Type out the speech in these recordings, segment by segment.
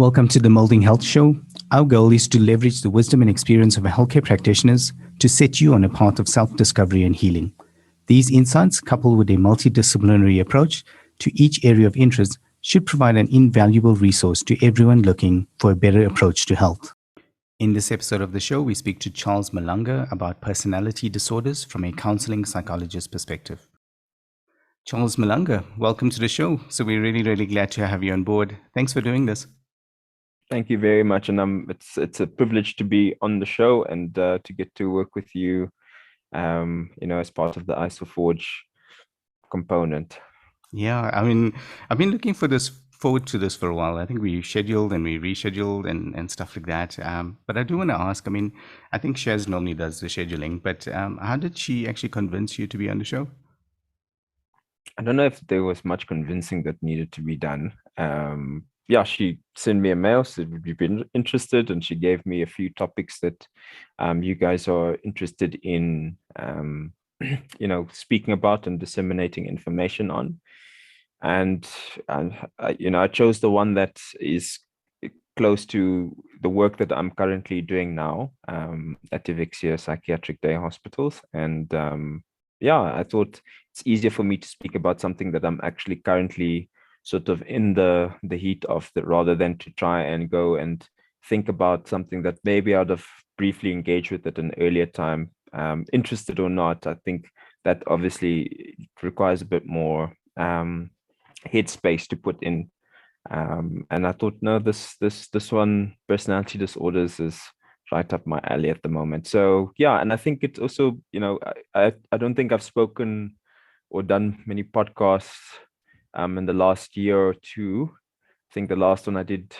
Welcome to the Moulding Health Show. Our goal is to leverage the wisdom and experience of healthcare practitioners to set you on a path of self-discovery and healing. These insights, coupled with a multidisciplinary approach to each area of interest, should provide an invaluable resource to everyone looking for a better approach to health. In this episode of the show, we speak to Charles Malanga about personality disorders from a counselling psychologist perspective. Charles Malanga, welcome to the show. So we're really glad to have you on board. Thanks for doing this. Thank you very much, and it's a privilege to be on the show and to get to work with you, as part of the ISOForge component. Yeah, I mean, I've been looking forward to this for a while. I think we scheduled and we rescheduled and stuff like that. But I do want to ask. I mean, I think Shez normally does the scheduling, but how did she actually convince you to be on the show? I don't know if there was much convincing that needed to be done. She sent me a mail, said would you be interested, and she gave me a few topics that you guys are interested in, speaking about and disseminating information on. And I chose the one that is close to the work that I'm currently doing now at Evixia Psychiatric Day Hospitals. And I thought it's easier for me to speak about something that I'm actually currently sort of in the heat of, rather than to try and go and think about something that maybe I'd have briefly engaged with at an earlier time, interested or not. I think that obviously requires a bit more headspace to put in. And I thought, no, this one, personality disorders, is right up my alley at the moment. So yeah, and I think it's also, I don't think I've spoken or done many podcasts in the last year or two. I think the last one I did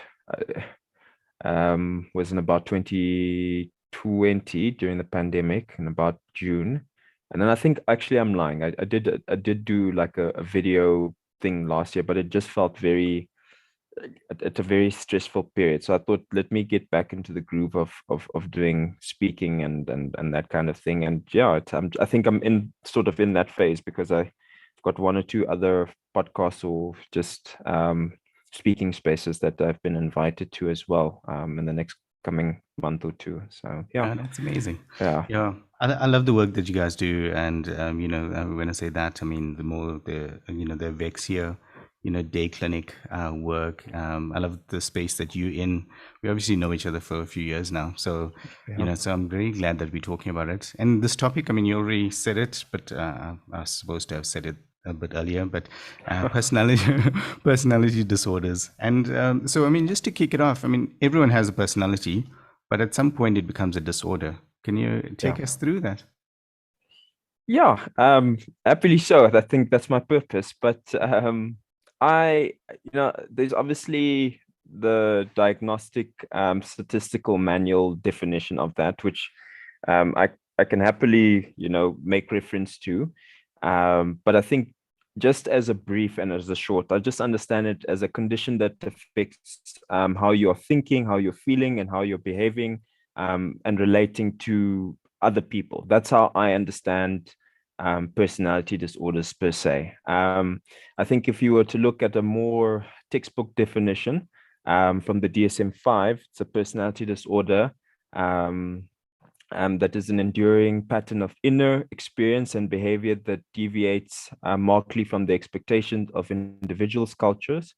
was in about 2020 during the pandemic, in about June. And then I think, actually I'm lying, I did do like a video thing last year, but it just felt at a very stressful period. So I thought, let me get back into the groove of doing speaking and that kind of thing. And yeah, I think I'm in that phase, because I've got one or two other podcasts or just speaking spaces that I've been invited to as well in the next coming month or two. So yeah, that's amazing. Yeah. I love the work that you guys do, and when I say that, I mean the more the Evixia day clinic work. I love the space that you're in. We obviously know each other for a few years now, so so I'm very glad that we're talking about it. And this topic, I mean, you already said it, but I was supposed to have said it a bit earlier, but personality disorders. And so, I mean, just to kick it off, I mean, everyone has a personality, but at some point it becomes a disorder. Can you take us through that? Yeah, happily so. I think that's my purpose. But there's obviously the diagnostic statistical manual definition of that, which I can happily make reference to. But I think, just as a brief and as a short, I just understand it as a condition that affects how you're thinking, how you're feeling, and how you're behaving and relating to other people. That's how I understand personality disorders per se. I think if you were to look at a more textbook definition from the DSM-5, it's a personality disorder that is an enduring pattern of inner experience and behavior that deviates markedly from the expectations of individuals' cultures,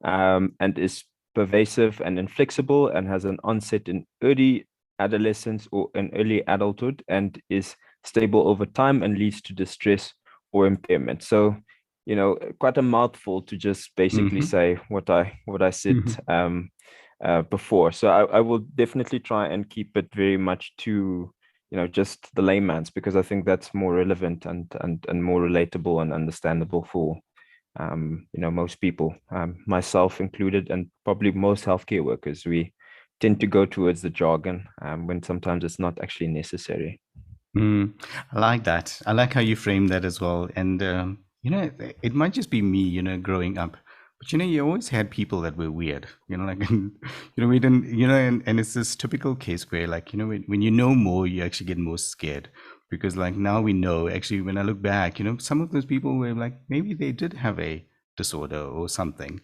and is pervasive and inflexible, and has an onset in early adolescence or in early adulthood, and is stable over time and leads to distress or impairment. So, quite a mouthful to just basically say what I said before. So I will definitely try and keep it very much to just the layman's, because I think that's more relevant and more relatable and understandable for most people, myself included, and probably most healthcare workers. We tend to go towards the jargon when sometimes it's not actually necessary. I like that. I like how you frame that as well. And it might just be me, growing up. But you always had people that were weird, like, we didn't, and it's this typical case where, like, when you know more, you actually get more scared, because, like, now we know, actually, when I look back, some of those people were like, maybe they did have a disorder or something,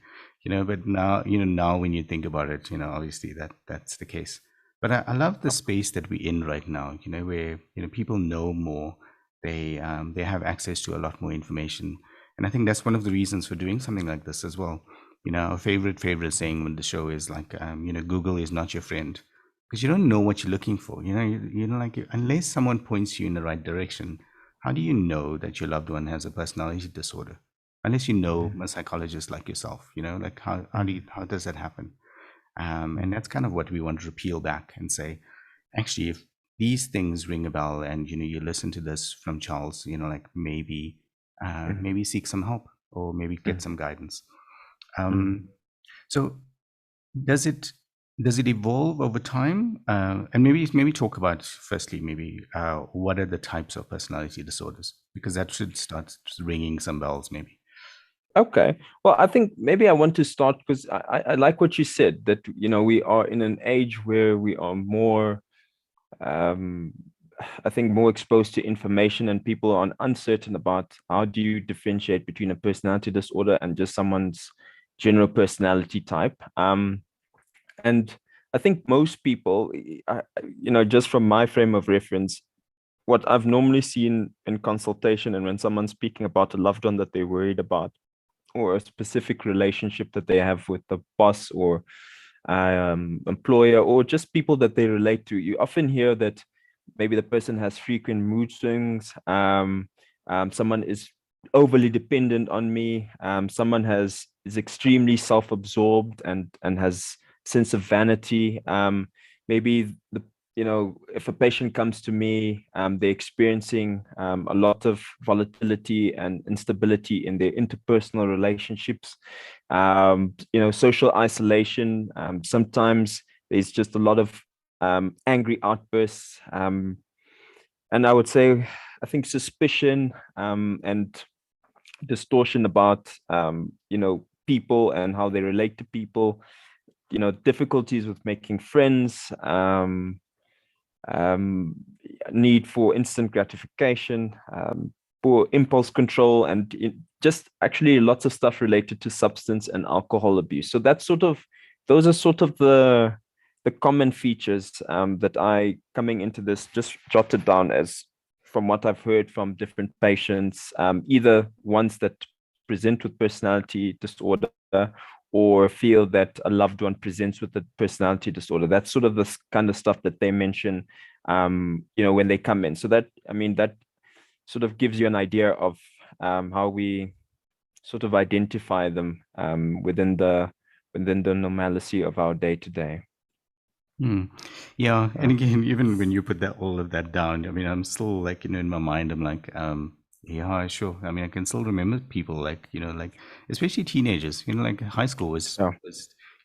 But now when you think about it, obviously that's the case. But I love the space that we're in right now, where, people know more, they have access to a lot more information. And I think that's one of the reasons for doing something like this as well. Our favorite saying when the show is like, Google is not your friend, because you don't know what you're looking for. Like, unless someone points you in the right direction, how do you know that your loved one has a personality disorder? Unless you know a psychologist like yourself, like how does that happen? And that's kind of what we want to peel back and say, actually, if these things ring a bell and you listen to this from Charles, like maybe seek some help or maybe get some guidance. So does it evolve over time? And maybe talk about, firstly, maybe what are the types of personality disorders, because that should start ringing some bells maybe. Okay. Well, I think maybe I want to start because I like what you said, that, we are in an age where we are more, I think, more exposed to information, and people are uncertain about how do you differentiate between a personality disorder and just someone's general personality type. And I think most people, just from my frame of reference, what I've normally seen in consultation and when someone's speaking about a loved one that they're worried about, or a specific relationship that they have with the boss or employer, or just people that they relate to, you often hear that maybe the person has frequent mood swings. Someone is overly dependent on me. Someone is extremely self-absorbed and has sense of vanity. Maybe if a patient comes to me, they're experiencing a lot of volatility and instability in their interpersonal relationships, social isolation. Sometimes there's just a lot of angry outbursts. And I would say, I think suspicion and distortion about, people and how they relate to people, difficulties with making friends, need for instant gratification, poor impulse control, and just actually lots of stuff related to substance and alcohol abuse. So those are sort of the common features that I, coming into this, just jotted down as from what I've heard from different patients, either ones that present with personality disorder or feel that a loved one presents with a personality disorder. That's sort of the kind of stuff that they mention, when they come in. So that sort of gives you an idea of how we sort of identify them within the normalcy of our day to day. Yeah, and again, even when you put all of that down, I'm still like, in my mind, I'm like, yeah, sure. I can still remember people like, like especially teenagers, like high school was,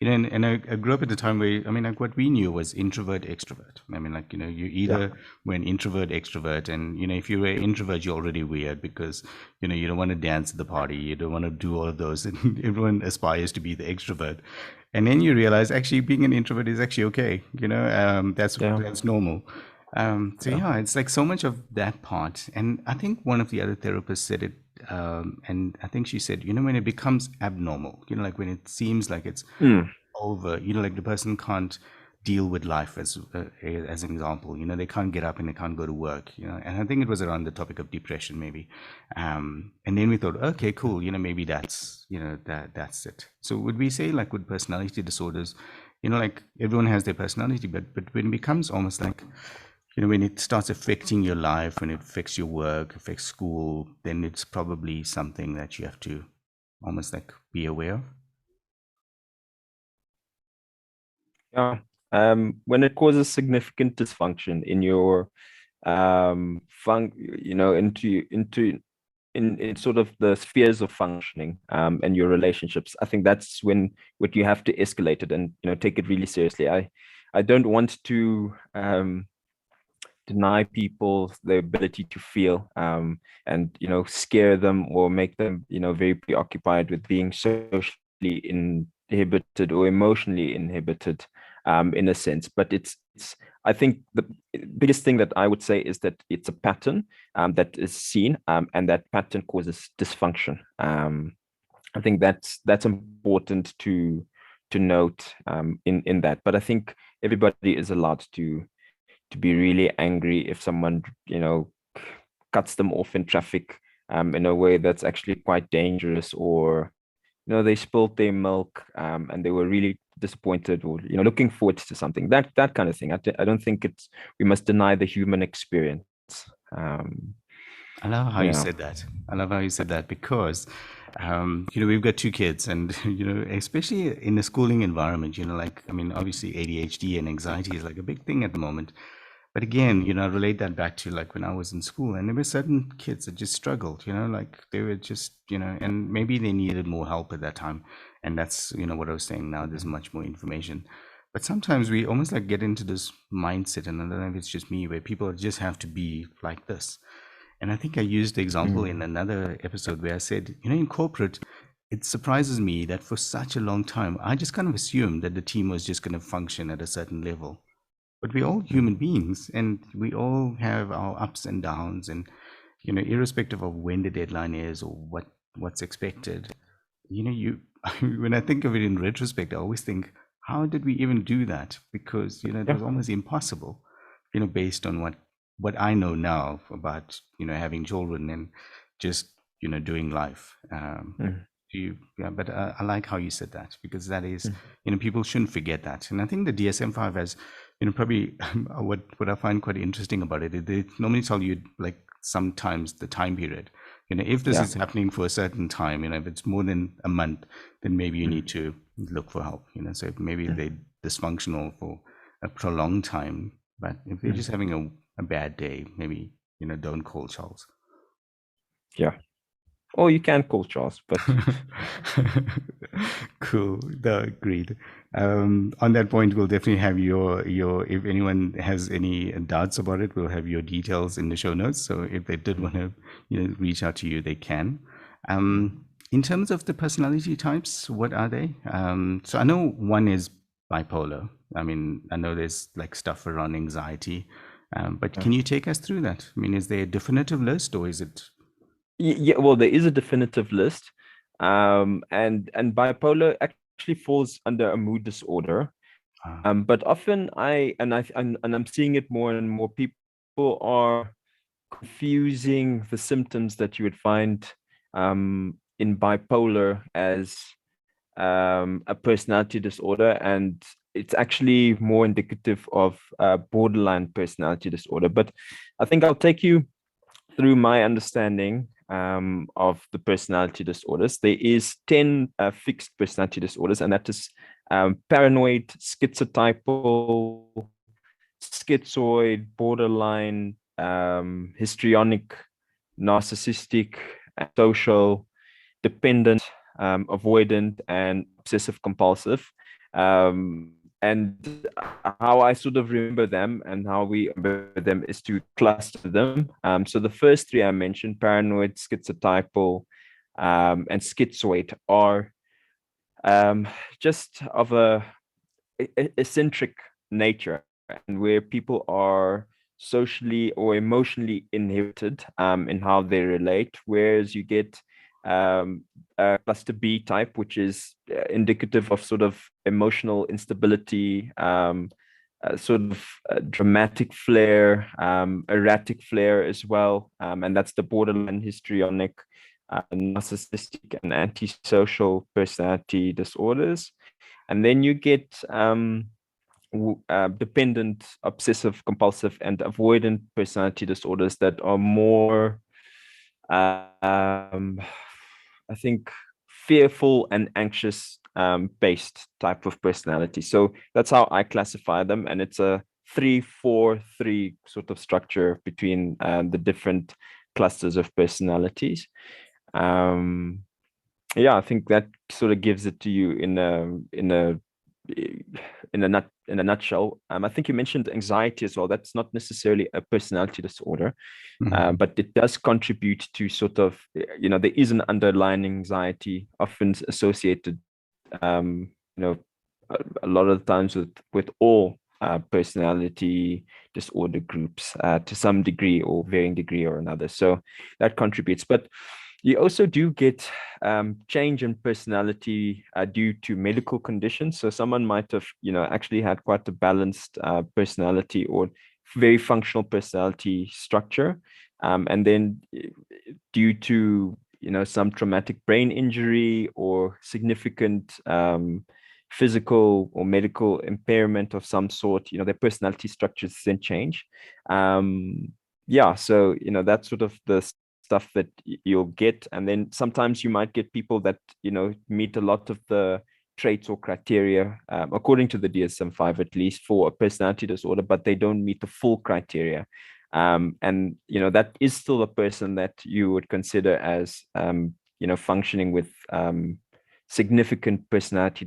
and I grew up at the time where, like what we knew was introvert, extrovert. Like, you either were an introvert, extrovert, and, if you were an introvert, you're already weird because, you don't want to dance at the party, you don't want to do all of those, and everyone aspires to be the extrovert. And then you realize actually being an introvert is actually okay, that's normal. So yeah, it's like so much of that part. And I think one of the other therapists said it, and I think she said, when it becomes abnormal, like when it seems like it's over, like the person can't deal with life as an example, they can't get up and they can't go to work, and I think it was around the topic of depression maybe. And then we thought, okay, cool, maybe that's that's it. So would we say, like with personality disorders, like everyone has their personality, but when it becomes almost like, when it starts affecting your life, when it affects your work, affects school, then it's probably something that you have to almost like be aware of. Yeah. When it causes significant dysfunction in your in sort of the spheres of functioning and your relationships, I think that's when what you have to escalate it and take it really seriously. I don't want to deny people the ability to feel, and scare them or make them very preoccupied with being socially inhibited or emotionally inhibited, in a sense. But it's I think the biggest thing that I would say is that it's a pattern that is seen, and that pattern causes dysfunction. I think that's important to note in that. But I think everybody is allowed to be really angry if someone, cuts them off in traffic in a way that's actually quite dangerous, or they spilled their milk and they were really disappointed, or looking forward to something, that kind of thing. I don't think we must deny the human experience. I love how you Yeah. said that. I love how you said that because, we've got two kids, and especially in a schooling environment, like I mean, obviously ADHD and anxiety is like a big thing at the moment. But again, I relate that back to like when I was in school, and there were certain kids that just struggled, like they were just, and maybe they needed more help at that time. And that's, what I was saying now, there's much more information. But sometimes we almost like get into this mindset, and I don't know if it's just me, where people just have to be like this. And I think I used the example in Mm. another episode where I said, in corporate, it surprises me that for such a long time, I just kind of assumed that the team was just going to function at a certain level. But we're all human Mm. beings, and we all have our ups and downs. And, irrespective of when the deadline is or what's expected, you when I think of it in retrospect, I always think, how did we even do that? Because it Yeah. was almost impossible, based on what I know now about having children and just doing life. Mm. Yeah, but I like how you said that, because that is, Mm. people shouldn't forget that. And I think the DSM-5 has, probably what I find quite interesting about it, they normally tell you like sometimes the time period. If this Yeah. is happening for a certain time, if it's more than a month, then maybe you need Mm. to look for help. So if maybe Mm. they're dysfunctional for a prolonged time, but if they're Mm. just having a bad day, maybe, don't call Charles. Yeah. Or you can call Charles, but Cool. Agreed. On that point, we'll definitely have your. If anyone has any doubts about it, we'll have your details in the show notes. So if they did want to, reach out to you, they can. In terms of the personality types, what are they? So I know one is bipolar. I mean, I know there's like stuff around anxiety, but yeah. can you take us through that? I mean, is there a definitive list, or is it? Yeah, well, there is a definitive list. And bipolar actually falls under a mood disorder. Uh, But often and I'm seeing it more and more, people are confusing the symptoms that you would find in bipolar as a personality disorder, and it's actually more indicative of borderline personality disorder. But I think I'll take you through my understanding of the personality disorders. There is 10 fixed personality disorders, and that is paranoid, schizotypal, schizoid, borderline, histrionic, narcissistic, social, dependent, avoidant, and obsessive compulsive. And how I sort of remember them and how we remember them is to cluster them. So the first three I mentioned, paranoid, schizotypal, and schizoid, are just of a eccentric nature, and where people are socially or emotionally inhibited in how they relate, whereas you get cluster B type, which is indicative of sort of emotional instability, sort of dramatic flair, erratic flair as well, and that's the borderline, histrionic, narcissistic, and antisocial personality disorders. And then you get dependent, obsessive compulsive, and avoidant personality disorders that are more, I think, fearful and anxious based type of personality. So that's how I classify them. And it's a 3-4-3 sort of structure between the different clusters of personalities. Um, yeah, I think that sort of gives it to you in a nutshell. I think you mentioned anxiety as well. That's not necessarily a personality disorder, mhm. but it does contribute to sort of, there is an underlying anxiety often associated, a lot of the times with all personality disorder groups to some degree or varying degree or another. So that contributes. But You also do get change in personality due to medical conditions. So someone might have, actually had quite a balanced personality or very functional personality structure. And then due to, some traumatic brain injury or significant physical or medical impairment of some sort, their personality structures then change. Yeah, so, that's sort of the stuff that you'll get. And then sometimes you might get people that, meet a lot of the traits or criteria, according to the DSM-5, at least for a personality disorder, but they don't meet the full criteria. And, that is still a person that you would consider as, functioning with significant personality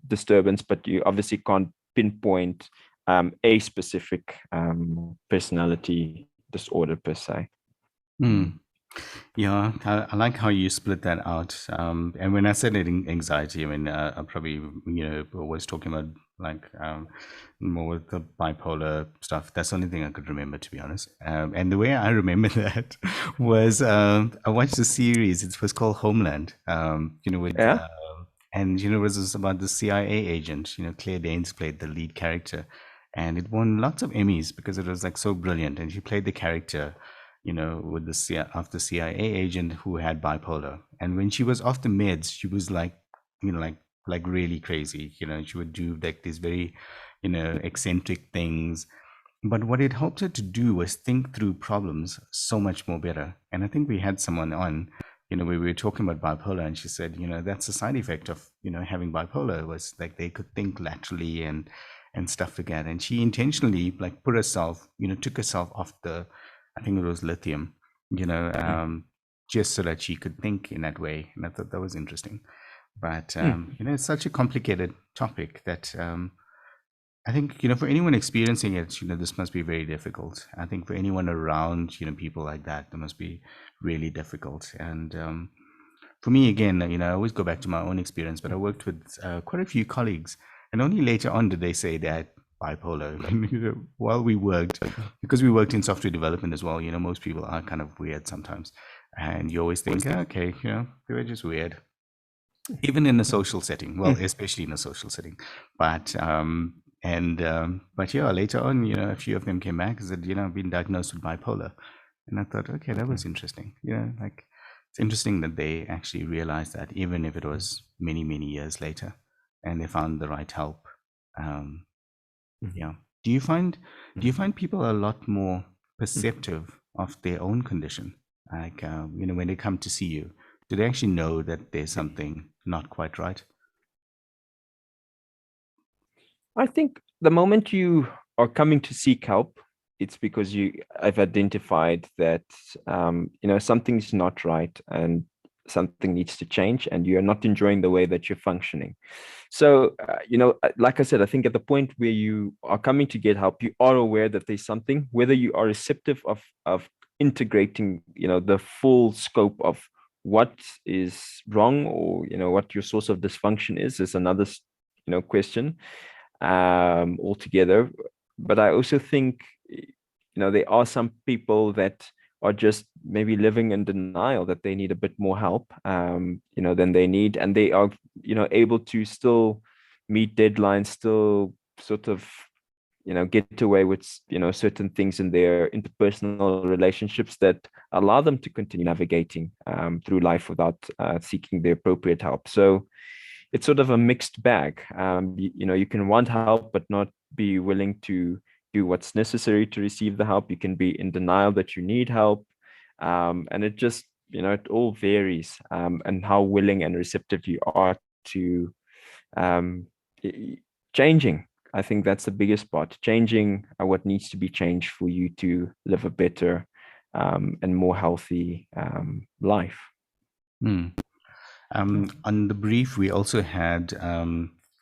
disturbance, but you obviously can't pinpoint a specific personality disorder per se. Yeah, I like how you split that out. And when I said it in anxiety, I mean, I probably, was talking about like more with the bipolar stuff. That's the only thing I could remember, to be honest. And the way I remember that was I watched a series. It was called Homeland. With Yeah. and it was about the CIA agent. Claire Danes played the lead character, and it won lots of Emmys because it was like so brilliant. And she played the character with of the CIA agent who had bipolar. And when she was off the meds, she was like, like really crazy. She would do like these very, eccentric things. But what it helped her to do was think through problems so much more better. And I think we had someone on, we were talking about bipolar, and she said, that's a side effect of, having bipolar, was like they could think laterally and stuff like that. And she intentionally like put herself, took herself off I think it was lithium, just so that she could think in that way. And I thought that was interesting. But, it's such a complicated topic that I think, for anyone experiencing it, this must be very difficult. I think for anyone around, people like that, it must be really difficult. And for me, again, I always go back to my own experience, but I worked with quite a few colleagues, and only later on did they say that bipolar. While we worked, because we worked in software development as well, most people are kind of weird sometimes, and you always think, okay, they were just weird, even in a social setting. Well, especially in a social setting. But but yeah, later on, a few of them came back and said, I've been diagnosed with bipolar, and I thought, okay, that was interesting. Like it's interesting that they actually realized that, even if it was many, many years later, and they found the right help. Yeah. Do you find people are a lot more perceptive of their own condition? Like, when they come to see you, do they actually know that there's something not quite right? I think the moment you are coming to seek help, it's because I've identified that something's not right and something needs to change, and you're not enjoying the way that you're functioning. So, like I said, I think at the point where you are coming to get help, you are aware that there's something. Whether you are receptive of integrating, the full scope of what is wrong, or what your source of dysfunction is another question altogether. But I also think, there are some people that are just maybe living in denial that they need a bit more help, than they need, and they are, able to still meet deadlines, still sort of, get away with, certain things in their interpersonal relationships that allow them to continue navigating through life without seeking the appropriate help. So it's sort of a mixed bag. You can want help, but not be willing to do what's necessary to receive the help. You can be in denial that you need help. And it just, it all varies, and how willing and receptive you are to changing. I think that's the biggest part, changing what needs to be changed for you to live a better and more healthy life. Mm. On the brief, we also had,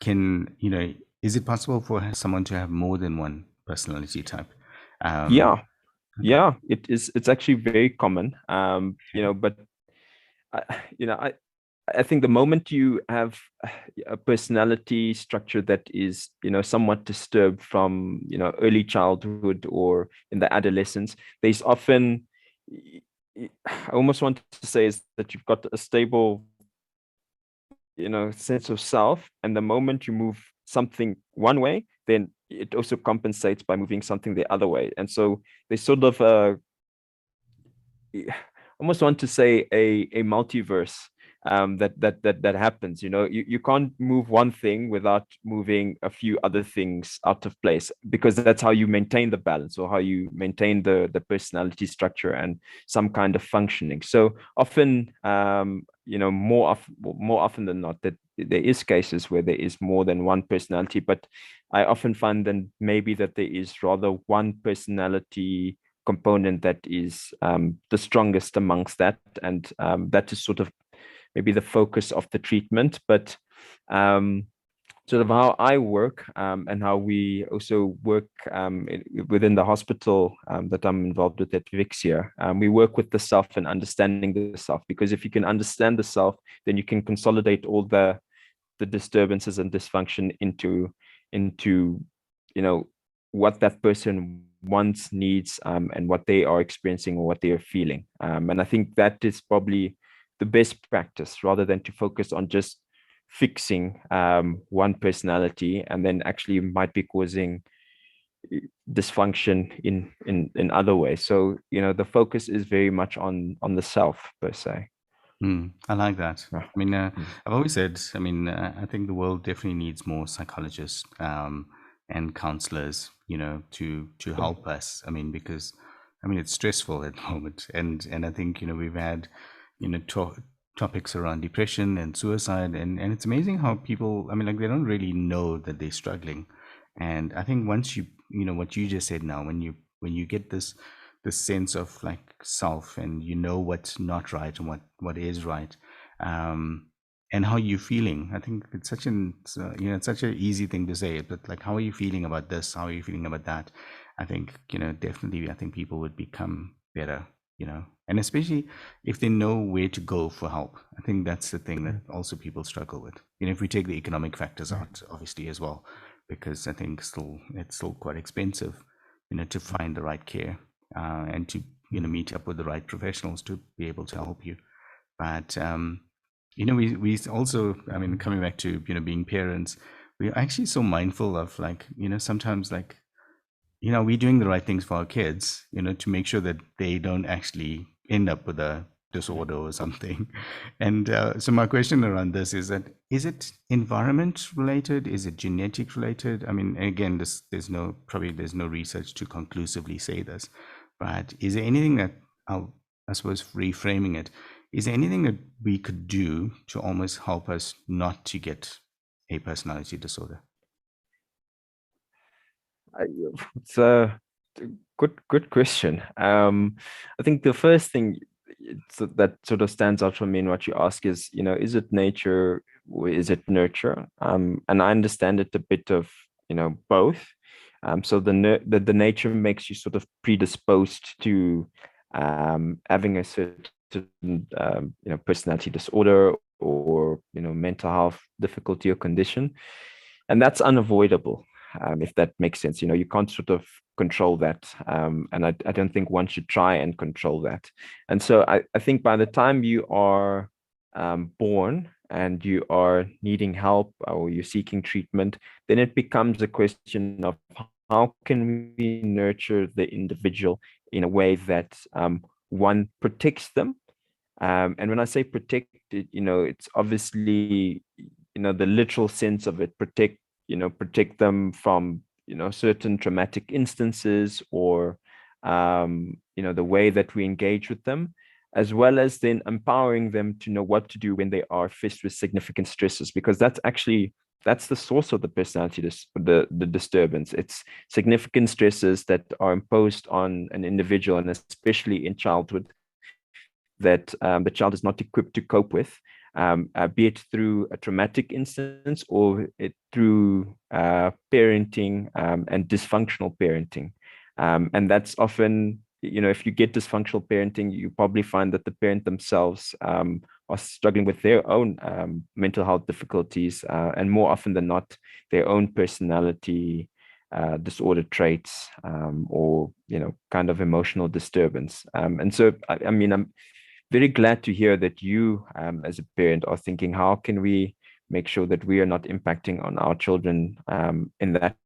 is it possible for someone to have more than one personality type? Yeah, Okay. yeah, it's actually very common. But I, you know, I, I think the moment you have a personality structure that is, somewhat disturbed from, early childhood or in the adolescence, there's often, I almost want to say is that you've got a stable, sense of self, and the moment you move something one way, then it also compensates by moving something the other way. And so there's sort of I almost want to say a multiverse that happens. You can't move one thing without moving a few other things out of place, because that's how you maintain the balance, or how you maintain the personality structure and some kind of functioning. So often, more often than not, that there is cases where there is more than one personality, but I often find then maybe that there is rather one personality component that is the strongest amongst that, and that is sort of maybe the focus of the treatment. But sort of how I work, and how we also work within the hospital that I'm involved with at Vixia. We work with the self and understanding the self, because if you can understand the self, then you can consolidate all the disturbances and dysfunction into what that person wants, needs, and what they are experiencing or what they are feeling. And I think that is probably the best practice, rather than to focus on just fixing one personality, and then actually might be causing dysfunction in other ways. So the focus is very much on the self per se. I like that. Yeah. I mean, I've always said, I mean, I think the world definitely needs more psychologists and counselors, to help us. I mean, because I mean, it's stressful at the moment, and I think we've had topics around depression and suicide, and it's amazing how people, I mean, like, they don't really know that they're struggling, and I think once what you just said now, when you get this sense of like self, and what's not right and what is right, and how you're feeling. I think it's such it's such an easy thing to say, but like, how are you feeling about this, how are you feeling about that? I think definitely, I think people would become better, and especially if they know where to go for help. I think that's the thing that also people struggle with, if we take the economic factors out, obviously, as well, because I think it's still quite expensive, to find the right care, and to meet up with the right professionals to be able to help you. But we also, I mean, coming back to being parents, we're actually so mindful of, like, sometimes, like, we're doing the right things for our kids, to make sure that they don't actually end up with a disorder or something. And so my question around this is that, is it environment related? Is it genetic related? I mean, again, there's no research to conclusively say this, but is there anything that, I suppose, reframing it, is there anything that we could do to almost help us not to get a personality disorder? It's a good question. I think the first thing that sort of stands out for me in what you ask is, is it nature or is it nurture? And I understand it a bit of, both. So the nature makes you sort of predisposed to having a certain personality disorder, or mental health difficulty or condition, and that's unavoidable. If that makes sense, you can't sort of control that, and I don't think one should try and control that. And so I think by the time you are born and you are needing help, or you're seeking treatment, then it becomes a question of how can we nurture the individual in a way that one protects them. And when I say protect, it's obviously, the literal sense of it, protect them from, certain traumatic instances, or, the way that we engage with them, as well as then empowering them to know what to do when they are faced with significant stresses, because that's the source of the personality, the disturbance. It's significant stresses that are imposed on an individual, and especially in childhood, that the child is not equipped to cope with, be it through a traumatic instance, or through parenting, and dysfunctional parenting. And that's often, if you get dysfunctional parenting, you probably find that the parent themselves are struggling with their own mental health difficulties, and more often than not, their own personality disorder traits, or kind of emotional disturbance. And so I mean, I'm very glad to hear that you, as a parent, are thinking, how can we make sure that we are not impacting on our children in that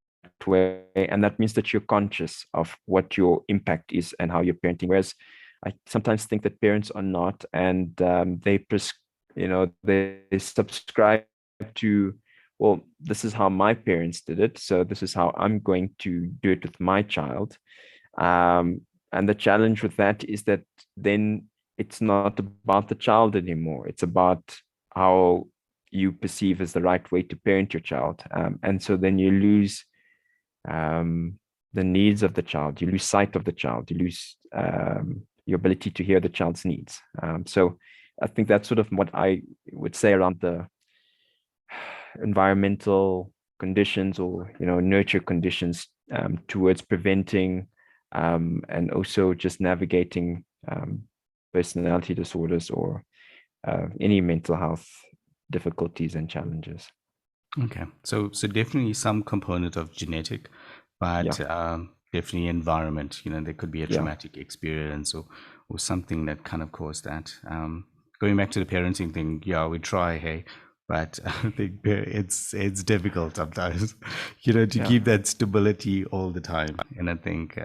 way? And that means that you're conscious of what your impact is and how you're parenting. Whereas I sometimes think that parents are not, and they subscribe to, well, this is how my parents did it, so this is how I'm going to do it with my child. And the challenge with that is that then it's not about the child anymore. It's about how you perceive as the right way to parent your child. And so then you lose the needs of the child, you lose sight of the child, you lose your ability to hear the child's needs. So I think that's sort of what I would say around the environmental conditions, or nurture conditions, towards preventing and also just navigating personality disorders, or any mental health difficulties and challenges. Okay, so definitely some component of genetic, but definitely environment. There could be a traumatic experience or something that kind of caused that. Going back to the parenting thing, we try, hey, but I think it's difficult sometimes, to keep that stability all the time. And I think,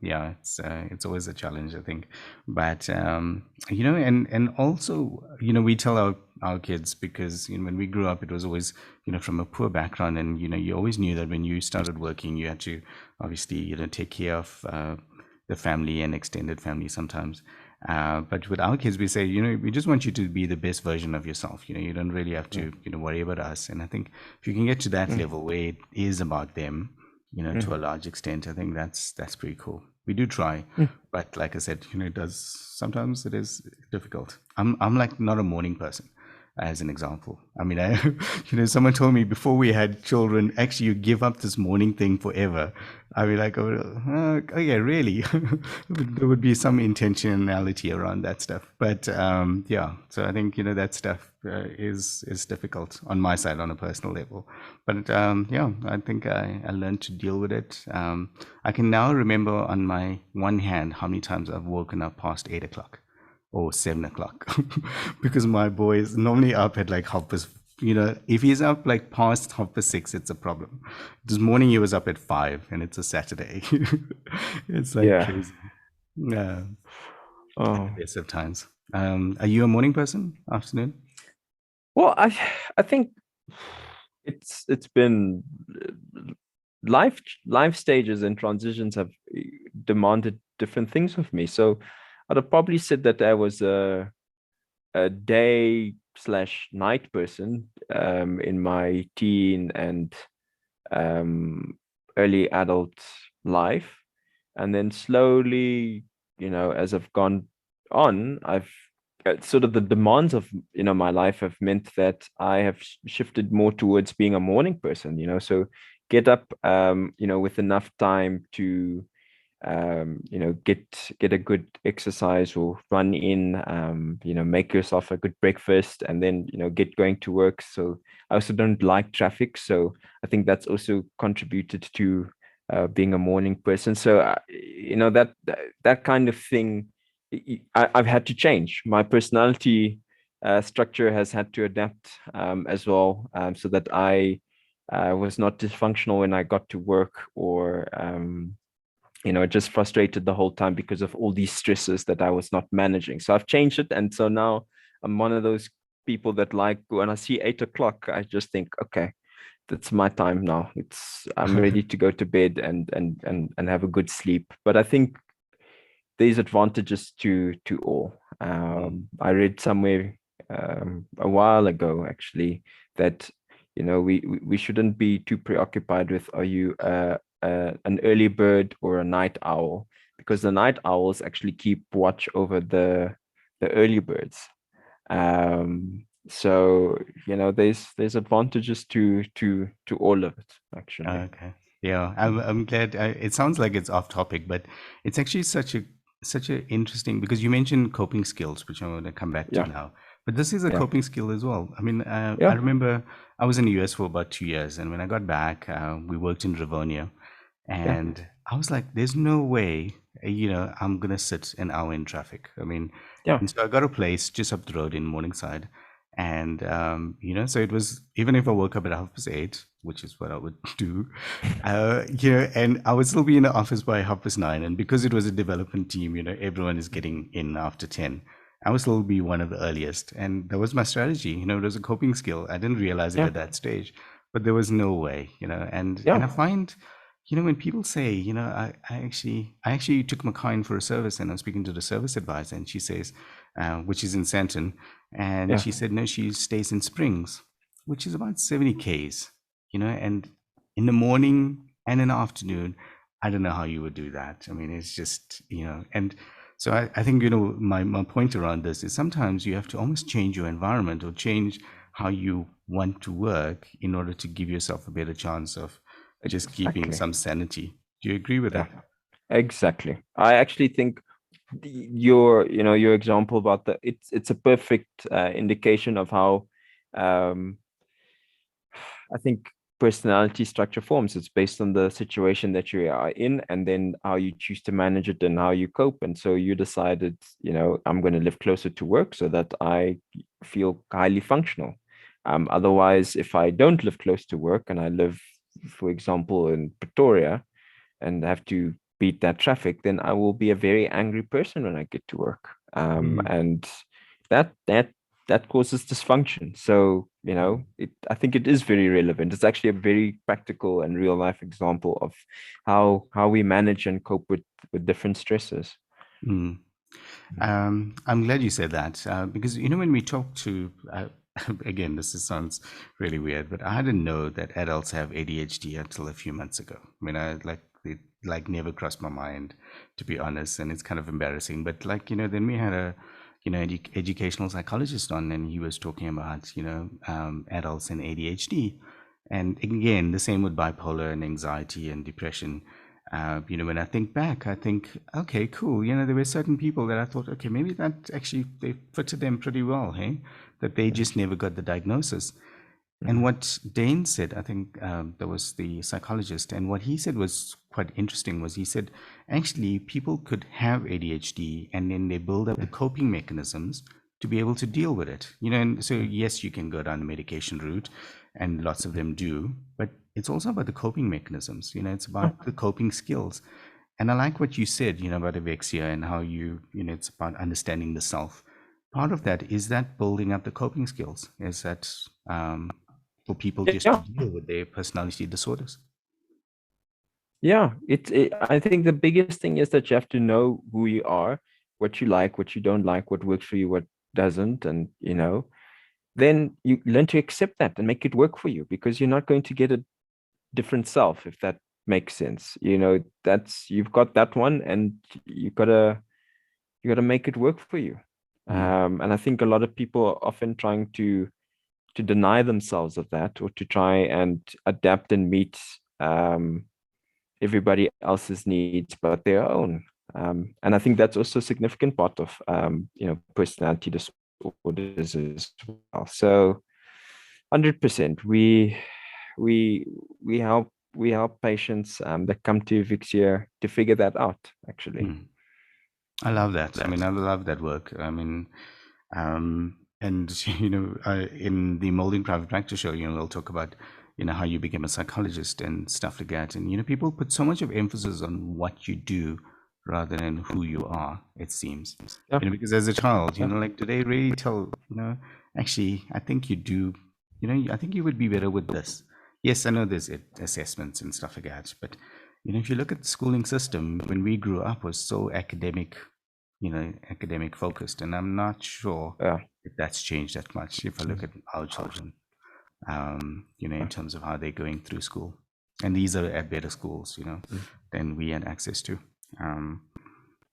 it's always a challenge, I think. But and also, we tell our kids, because when we grew up, it was always from a poor background, and you always knew that when you started working, you had to obviously take care of the family and extended family sometimes. But with our kids, we say, we just want you to be the best version of yourself. You don't really have to, worry about us. And I think if you can get to that level where it is about them, to a large extent, I think that's pretty cool. We do try, but like I said, sometimes it is difficult. I'm like not a morning person, as an example. I mean, someone told me before we had children, actually, you give up this morning thing forever. I mean, like, oh yeah, really? There would be some intentionality around that stuff. But so I think, that stuff is difficult on my side on a personal level. But I think I learned to deal with it. I can now remember on my one hand how many times I've woken up past 8 o'clock. Or 7 o'clock, because my boy is normally up at like 6:30. If he's up like past 6:30, it's a problem. This morning he was up at 5, and it's a Saturday. It's like crazy. At the best of times. Are you a morning person? Afternoon? Well, I think it's been life stages and transitions have demanded different things of me. So I'd have probably said that I was a day/night person in my teen and early adult life. And then slowly, as I've gone on, I've sort of the demands of my life have meant that I have shifted more towards being a morning person. So get up with enough time to get a good exercise or run in, make yourself a good breakfast, and then get going to work. So I also don't like traffic, so I think that's also contributed to being a morning person. So that kind of thing, I've had to change. My personality structure has had to adapt as well, so that I was not dysfunctional when I got to work, or just frustrated the whole time because of all these stresses that I was not managing. So I've changed it. And so now I'm one of those people that, like, when I see 8 o'clock, I just think, okay, that's my time now. I'm ready to go to bed and have a good sleep. But I think there's advantages to all. I read somewhere a while ago, actually, that we shouldn't be too preoccupied with, are you an early bird or a night owl, because the night owls actually keep watch over the early birds. So there's advantages to all of it, actually. Okay. Yeah, I'm glad. It sounds like it's off topic, but it's actually such a interesting, because you mentioned coping skills, which I'm going to come back to now. But this is a coping skill as well. I mean, I remember I was in the US for about 2 years, and when I got back, we worked in Rivonia, Yeah. And I was like, there's no way, I'm going to sit an hour in traffic. I mean, Yeah. and so I got a place just up the road in Morningside. And, so it was, even if I woke up at 8:30, which is what I would do, and I would still be in the office by 9:30. And because it was a development team, everyone is getting in after 10. I would still be one of the earliest. And that was my strategy. It was a coping skill. I didn't realize it Yeah. at that stage, but there was no way, and I Yeah. find, when people say, I actually took my client for a service, and I'm speaking to the service advisor, and she says, which is in Santon, and Yeah. she said, no, she stays in Springs, which is about 70 Ks, and in the morning and in the afternoon, I don't know how you would do that. I mean, it's just, and so I think, my point around this is sometimes you have to almost change your environment or change how you want to work in order to give yourself a better chance of just keeping Exactly. some sanity. Do you agree with Yeah. that? Exactly. I actually think your example about it's a perfect indication of how um I think personality structure forms. It's based on the situation that you are in, and then how you choose to manage it and how you cope. And so you decided, I'm going to live closer to work so that I feel highly functional. Otherwise, if I don't live close to work and I live, for example, in Pretoria, and have to beat that traffic, then I will be a very angry person when I get to work. Mm, And that causes dysfunction. So, I think it is very relevant. It's actually a very practical and real life example of how we manage and cope with different stresses. mm. I'm glad you said that, because when we talk to, again, sounds really weird, but I didn't know that adults have ADHD until a few months ago. I mean, it like never crossed my mind, to be honest, and it's kind of embarrassing. But like then we had a educational psychologist on, and he was talking about adults and ADHD, and again the same with bipolar and anxiety and depression. When I think back, I think, okay, cool. There were certain people that I thought, okay, maybe that actually they fitted them pretty well, hey, that they just never got the diagnosis. And Mhm. what Dane said, I think that was the psychologist, and what he said was quite interesting. Was he said actually people could have ADHD and then they build up the coping mechanisms to be able to deal with it. And so yes, you can go down the medication route, and lots of them do, but it's also about the coping mechanisms. It's Yeah. about the coping skills. And I like what you said, about Avexia and how it's about understanding the self. Part of that is that building up the coping skills, is that for people just to Yeah. deal with their personality disorders. Yeah, I think the biggest thing is that you have to know who you are, what you like, what you don't like, what works for you, what doesn't, and then you learn to accept that and make it work for you, because you're not going to get a different self, if that makes sense. That's you've got that one, and you gotta make it work for you. Mm, And I think a lot of people are often trying to deny themselves of that, or to try and adapt and meet everybody else's needs but their own. And I think that's also a significant part of personality disorders as well. So 100%, we we help patients that come to Vixia to figure that out, actually. mm. I love that. I mean, I love that work. I mean, and in the Molding Private Practice show, we'll talk about how you became a psychologist and stuff like that. And people put so much of emphasis on what you do rather than who you are. It seems, Yeah. because as a child, Yeah. like, do they really tell actually, I think you do. I think you would be better with this. Yes, I know there's assessments and stuff like that, but if you look at the schooling system when we grew up was so academic focused, and I'm not sure Yeah. if that's changed that much if I look at our children, in terms of how they're going through school. And these are at better schools, Mm. than we had access to. Um,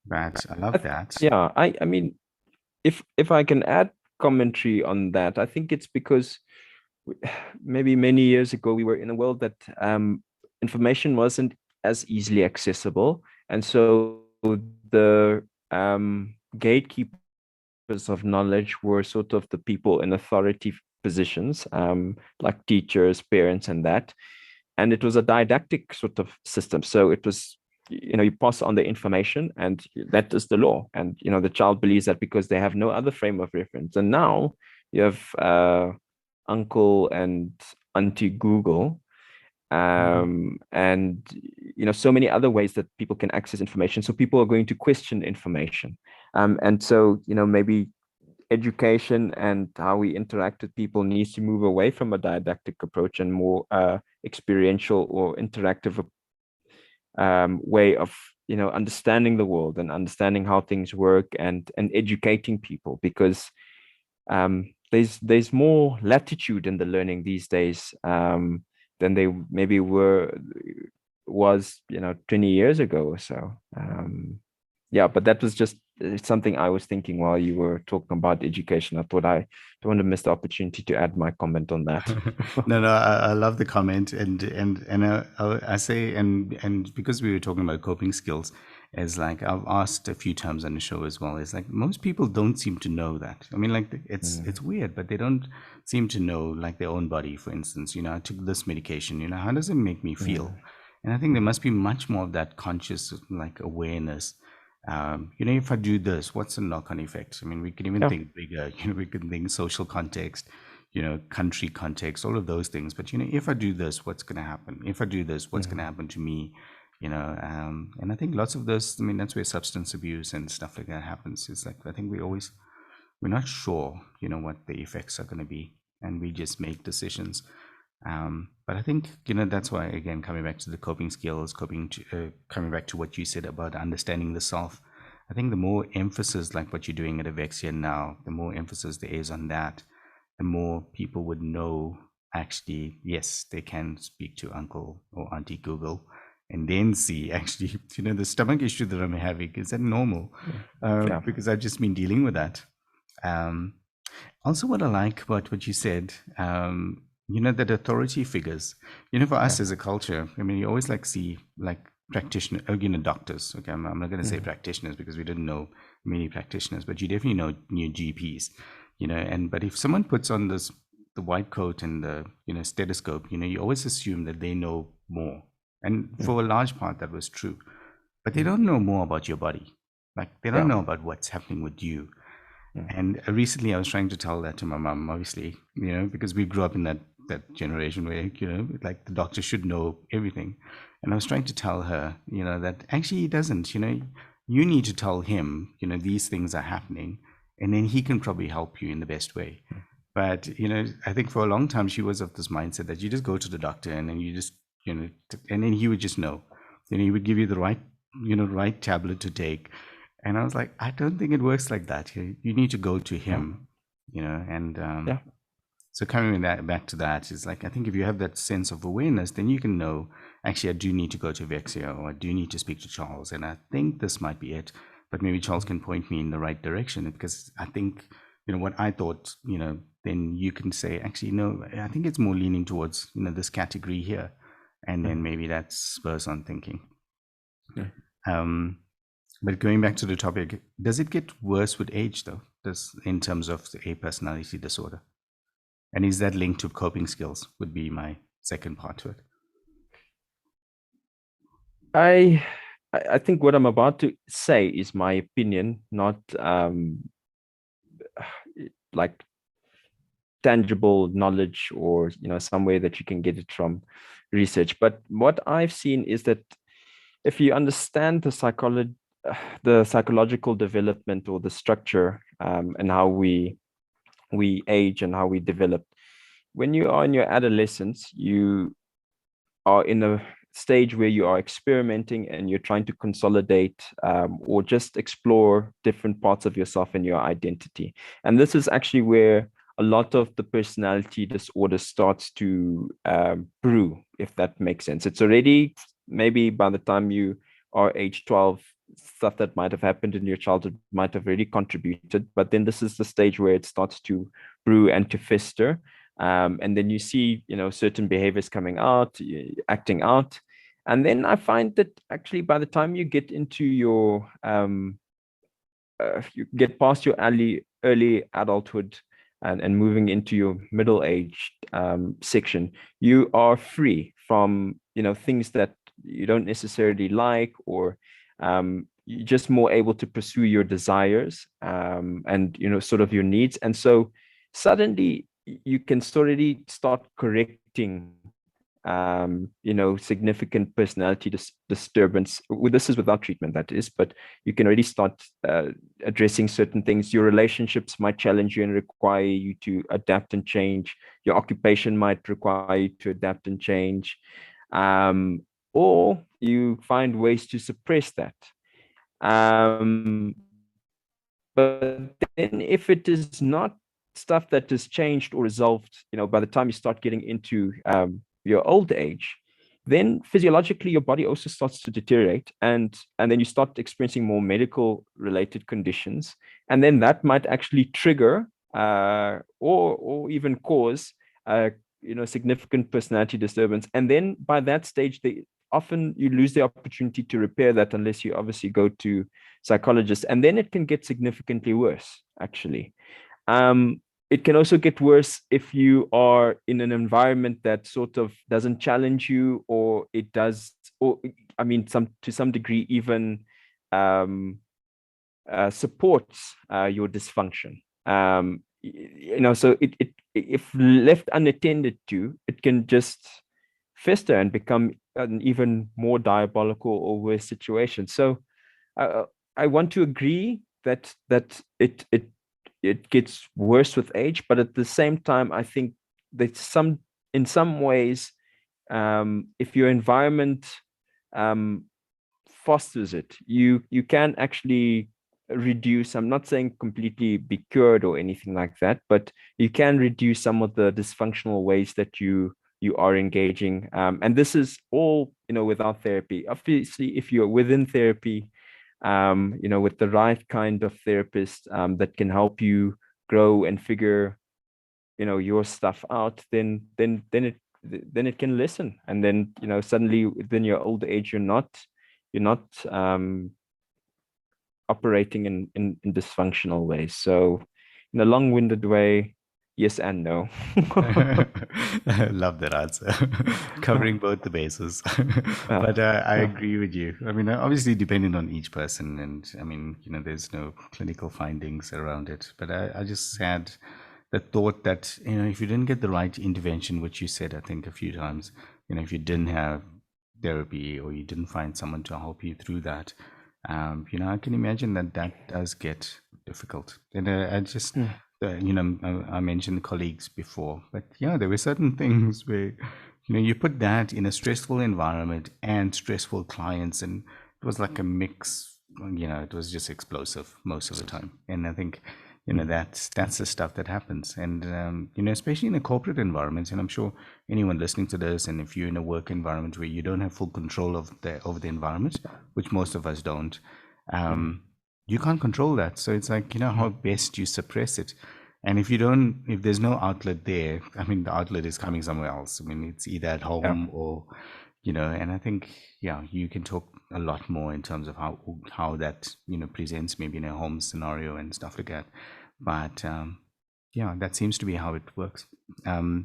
but I I love th- that. yeah, I mean, if I can add commentary on that, I think it's because maybe many years ago we were in a world that information wasn't as easily accessible, and so the gatekeepers of knowledge were sort of the people in authority positions, like teachers, parents, and that. and it was a didactic sort of system. So it was, you pass on the information, and that is the law. And the child believes that because they have no other frame of reference. And now you have uncle and auntie Google, and so many other ways that people can access information. So people are going to question information, and so maybe education and how we interact with people needs to move away from a didactic approach and more experiential or interactive way of understanding the world and understanding how things work, and educating people, because there's more latitude in the learning these days than they maybe was 20 years ago or so. Yeah, but that was just something I was thinking while you were talking about education. I thought I don't want to miss the opportunity to add my comment on that. No, I love the comment, and I say, and because we were talking about coping skills, is like I've asked a few times on the show as well. It's like most people don't seem to know that. I mean, like it's weird, but they don't seem to know, like, their own body. For instance, I took this medication. How does it make me feel? And I think there must be much more of that conscious, like, awareness. If I do this, what's the knock-on effects? I mean, we can even think bigger. We can think social context, country context, all of those things. But if I do this, what's going to happen? If I do this, what's going to happen to me? And I think lots of this. I mean, that's where substance abuse and stuff like that happens. It's like, I think we're not sure, what the effects are going to be, and we just make decisions. But I think, that's why, again, coming back to the coping skills, coming back to what you said about understanding the self, I think the more emphasis, like what you're doing at Avexia now, the more emphasis there is on that, the more people would know, actually, yes, they can speak to uncle or auntie Google and then see, actually, the stomach issue that I'm having, is that normal? Because I've just been dealing with that. Also, what I like about what you said, that authority figures, for us as a culture, I mean, you always see practitioners, doctors. Okay, I'm not going to say practitioners, because we didn't know many practitioners, but you definitely know new GPs, but if someone puts on the white coat and the, stethoscope, you always assume that they know more. And for a large part, that was true, but they don't know more about your body. Like, they don't know about what's happening with you. And recently I was trying to tell that to my mom, obviously, because we grew up in that generation where, like, the doctor should know everything. And I was trying to tell her, that actually he doesn't, you need to tell him, these things are happening, and then he can probably help you in the best way. But, I think for a long time she was of this mindset that you just go to the doctor and then you just, and then he would just know. Then he would give you the right tablet to take. And I was like, I don't think it works like that. You need to go to him, and so coming back to that is like, I think if you have that sense of awareness, then you can know, actually, I do need to go to Avexia, or I do need to speak to Charles, and I think this might be it. But maybe Charles can point me in the right direction, because I think, what I thought, then you can say, actually, no, I think it's more leaning towards, this category here. And then maybe that spurs on thinking. But going back to the topic, does it get worse with age, though, in terms of a personality disorder? And is that linked to coping skills, would be my second part to it. I think what I'm about to say is my opinion, not like tangible knowledge or some way that you can get it from research. But what I've seen is that if you understand the psychological development, or the structure, and how we age and how we develop, when you are in your adolescence, you are in a stage where you are experimenting and you're trying to consolidate, or just explore different parts of yourself and your identity. And this is actually where a lot of the personality disorder starts to brew, if that makes sense. It's already, maybe by the time you are age 12, stuff that might have happened in your childhood might have already contributed, but then this is the stage where it starts to brew and to fester. And then you see, certain behaviors coming out, acting out. And then I find that actually by the time you get into your, you get past your early adulthood and moving into your middle age section, you are free from, things that you don't necessarily like, or you're just more able to pursue your desires, and, sort of your needs. And so suddenly you can already start correcting, significant personality disturbance. Well, this is without treatment, that is, but you can already start addressing certain things. Your relationships might challenge you and require you to adapt and change. Your occupation might require you to adapt and change. Or you find ways to suppress that. But then if it is not stuff that is changed or resolved, by the time you start getting into your old age, then physiologically your body also starts to deteriorate, and then you start experiencing more medical related conditions, and then that might actually trigger or even cause significant personality disturbance. And then by that stage, often you lose the opportunity to repair that, unless you obviously go to psychologists, and then it can get significantly worse, actually. It can also get worse if you are in an environment that sort of doesn't challenge you, or it does, or I mean, to some degree even supports your dysfunction. So if left unattended to, it can just fester and become an even more diabolical or worse situation. So I want to agree that it gets worse with age, but at the same time, I think that in some ways, if your environment fosters it, you can actually reduce. I'm not saying completely be cured or anything like that, but you can reduce some of the dysfunctional ways that you are engaging. And this is all, without therapy. Obviously, if you're within therapy, with the right kind of therapist that can help you grow and figure, your stuff out, then it can listen. And then, suddenly within your old age, you're not operating in dysfunctional ways. So in a long-winded way, yes and no. I love that answer. Covering both the bases. But I agree with you. I mean, obviously depending on each person, and I mean, there's no clinical findings around it. But I just had the thought that, if you didn't get the right intervention, which you said, I think a few times, if you didn't have therapy, or you didn't find someone to help you through that, I can imagine that does get difficult. And I just, I mentioned colleagues before, but yeah, there were certain things where, you put that in a stressful environment and stressful clients, and it was like a mix. It was just explosive most of the time. And I think, that's the stuff that happens. And especially in a corporate environment, and I'm sure anyone listening to this, and if you're in a work environment where you don't have full control over the environment, which most of us don't, you can't control that. So it's like, how best you suppress it. And if there's no outlet there, I mean, the outlet is coming somewhere else. I mean, it's either at home or, and I think, you can talk a lot more in terms of how that, presents maybe in a home scenario and stuff like that. But that seems to be how it works. I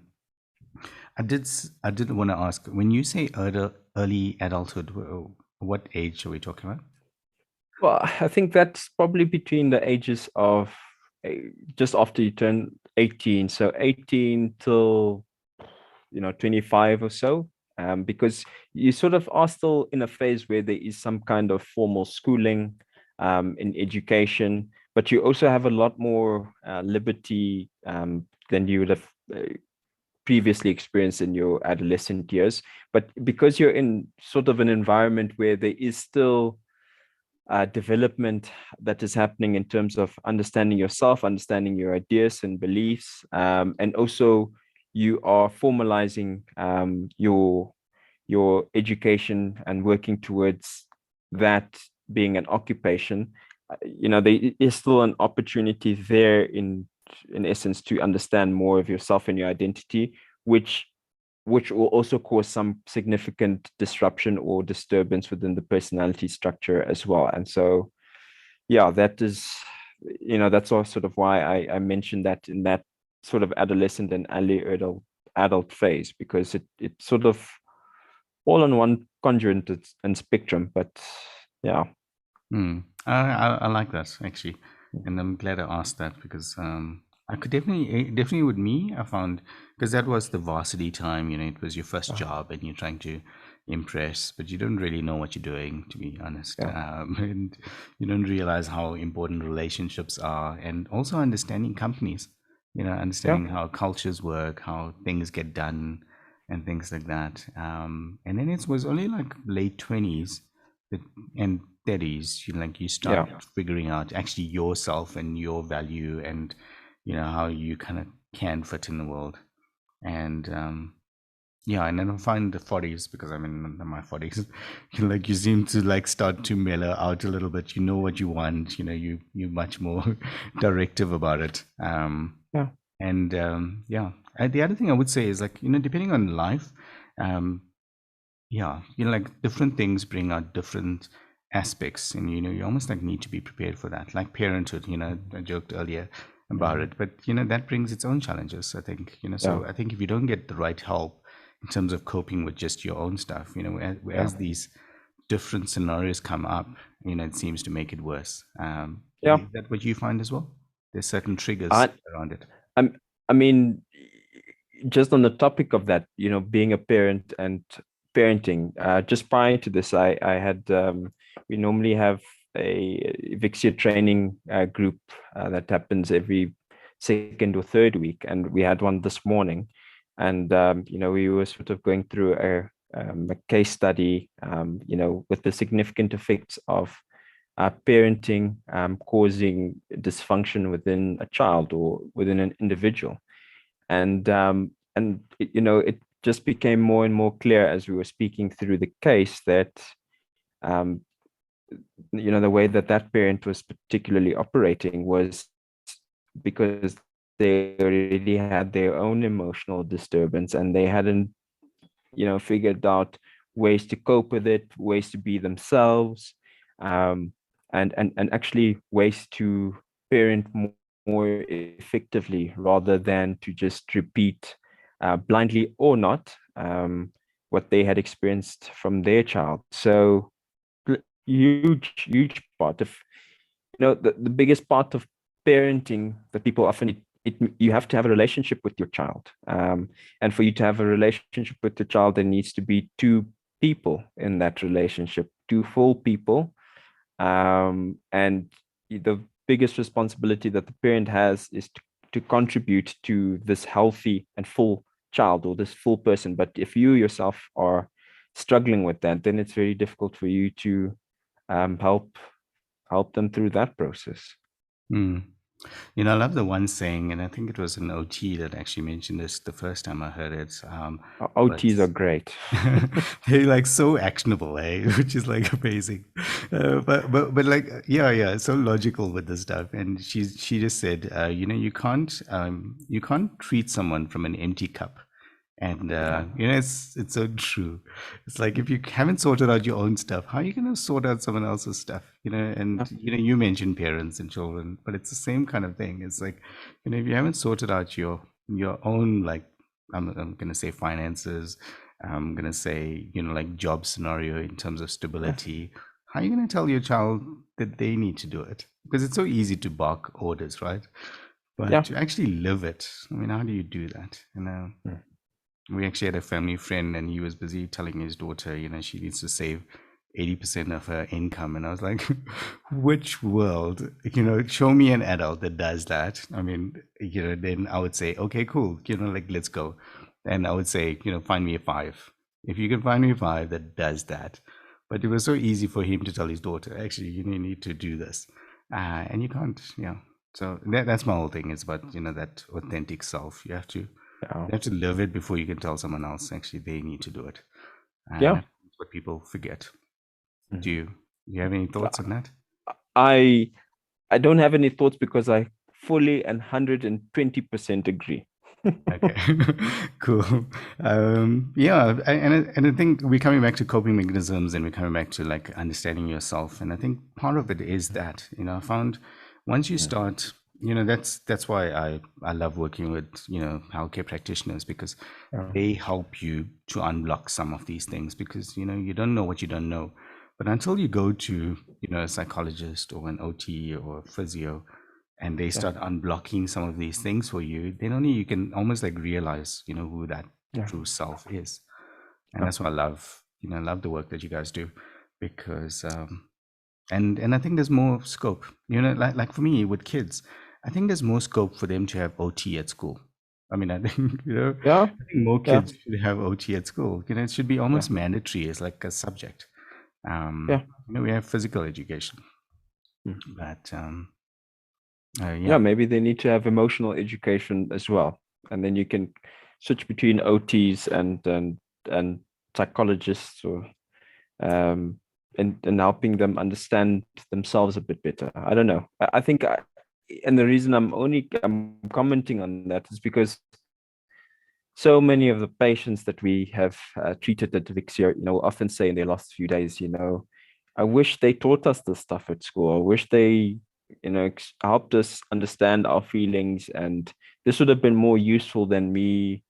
did want to ask, when you say early adulthood, what age are we talking about? Well, I think that's probably between the ages of just after you turn 18. So 18 till, 25 or so, because you sort of are still in a phase where there is some kind of formal schooling in education, but you also have a lot more liberty than you would have previously experienced in your adolescent years. But because you're in sort of an environment where there is still development that is happening in terms of understanding yourself, understanding your ideas and beliefs, and also you are formalizing your education and working towards that being an occupation. There is still an opportunity there in essence to understand more of yourself and your identity, which will also cause some significant disruption or disturbance within the personality structure as well. And so, that is, that's all sort of why I mentioned that in that sort of adolescent and early adult phase, because it sort of all on one conjoint and spectrum. But yeah. I like that actually, and I'm glad I asked that because I could definitely with me I found, because that was the varsity time, it was your first job and you're trying to impress, but you don't really know what you're doing, to be honest. And you don't realize how important relationships are, and also understanding companies, understanding how cultures work, how things get done, and things like that. And then it was only like late 20s and 30s, you start figuring out actually yourself and your value, and how you kind of can fit in the world. And and then I find the 40s, because I'm in my 40s, you seem to start to mellow out a little bit. You know what you want. You're much more directive about it. And the other thing I would say is depending on life, different things bring out different aspects, and you almost need to be prepared for that. Like parenthood, I joked earlier about it, but that brings its own challenges, I think. So I think if you don't get the right help in terms of coping with just your own stuff, as these different scenarios come up, it seems to make it worse. Is that what you find as well? There's certain triggers around it. I mean, just on the topic of that, being a parent and parenting, just prior to this, I had, we normally have a Vixia training group that happens every second or third week. And we had one this morning. And, we were sort of going through a case study, with the significant effects of parenting causing dysfunction within a child or within an individual. And it just became more and more clear as we were speaking through the case that the way that parent was particularly operating was because they already had their own emotional disturbance, and they hadn't figured out ways to cope with it, ways to be themselves, and actually ways to parent more effectively, rather than to just repeat blindly or not what they had experienced from their child. So huge part of the biggest part of parenting that people often you have to have a relationship with your child, and for you to have a relationship with your child, there needs to be two people in that relationship, two full people, and the biggest responsibility that the parent has is to contribute to this healthy and full child, or this full person. But if you yourself are struggling with that, then it's very difficult for you to help them through that process. I love the one saying, and I think it was an OT that actually mentioned this the first time I heard it. OTs are great. They're so actionable, eh? Which is amazing. But so logical with this stuff. And she just said, you can't treat someone from an empty cup. And it's so true. It's if you haven't sorted out your own stuff, how are you going to sort out someone else's stuff? And you mentioned parents and children, but it's the same kind of thing. It's if you haven't sorted out your own, I'm going to say finances, I'm going to say job scenario in terms of stability, how are you going to tell your child that they need to do it? Because it's so easy to bark orders, right? But to actually live it, how do you do that? We actually had a family friend, and he was busy telling his daughter, she needs to save 80% of her income. And I was like, which world, show me an adult that does that. Then I would say, okay, cool. Let's go. And I would say, find me a 5. If you can find me a 5 that does that. But it was so easy for him to tell his daughter, actually, you need to do this. And you can't, So that's my whole thing. It's about, that authentic self. You have to live it before you can tell someone else actually they need to do it. That's what people forget. Do you have any thoughts on that? I don't have any thoughts, because I fully and 120% agree. Okay, cool. And I think we're coming back to coping mechanisms, and we're coming back to understanding yourself. And I think part of it is that I found once you start That's why I love working with, healthcare practitioners, because Yeah. they help you to unblock some of these things, because you don't know what you don't know. But until you go to, a psychologist or an OT or a physio, and they Yeah. start unblocking some of these things for you, then only you can almost like realize, who that Yeah. true self is. And Yeah. that's why I love, I love the work that you guys do, because and I think there's more scope. Like for me with kids, I think there's more scope for them to have OT at school. I mean, I think Yeah. I think more Yeah. kids should have OT at school. It should be Yeah. almost mandatory as like a subject. Yeah. We have physical education, Mm. but Yeah, yeah. maybe they need to have emotional education as well, and then you can switch between OTs and psychologists, or um and helping them understand themselves a bit better. I don't know. I think and the reason I'm commenting on that is because so many of the patients that we have treated at Vixia, often say in their last few days, I wish they taught us this stuff at school. I wish they, helped us understand our feelings, and this would have been more useful than me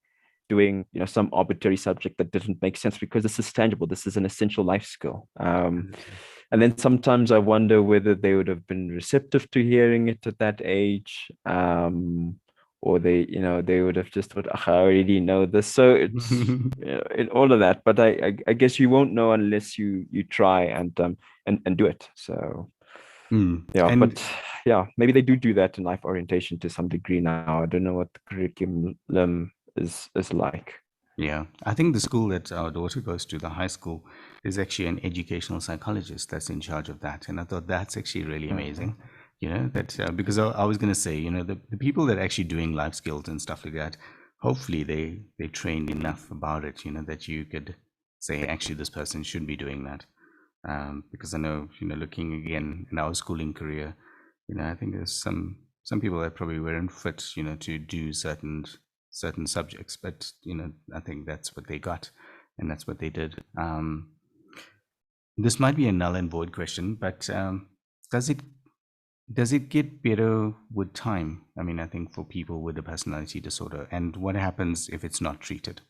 doing, some arbitrary subject that didn't make sense, because this is tangible. This is an essential life skill. And then sometimes I wonder whether they would have been receptive to hearing it at that age. Or they would have just thought, "Ah, I already know this." So it's all of that. But I guess you won't know unless you try and do it. So Mm. yeah, And but yeah, maybe they do that in life orientation to some degree now. I don't know what the curriculum is like. yeah, I think the school that our daughter goes to, the high school, is actually an educational psychologist that's in charge of that. And I thought that's actually really Yeah. amazing. That because I was going to say, the people that are actually doing life skills and stuff like that, hopefully they trained enough about it, that you could say, actually, this person should be doing that. Because I know, looking again in our schooling career, I think there's some people that probably weren't fit, to do certain subjects, but I think that's what they got, and that's what they did. This might be a null and void question, but does it does it get better with time? I mean, I think for people with a personality disorder, and what happens if it's not treated?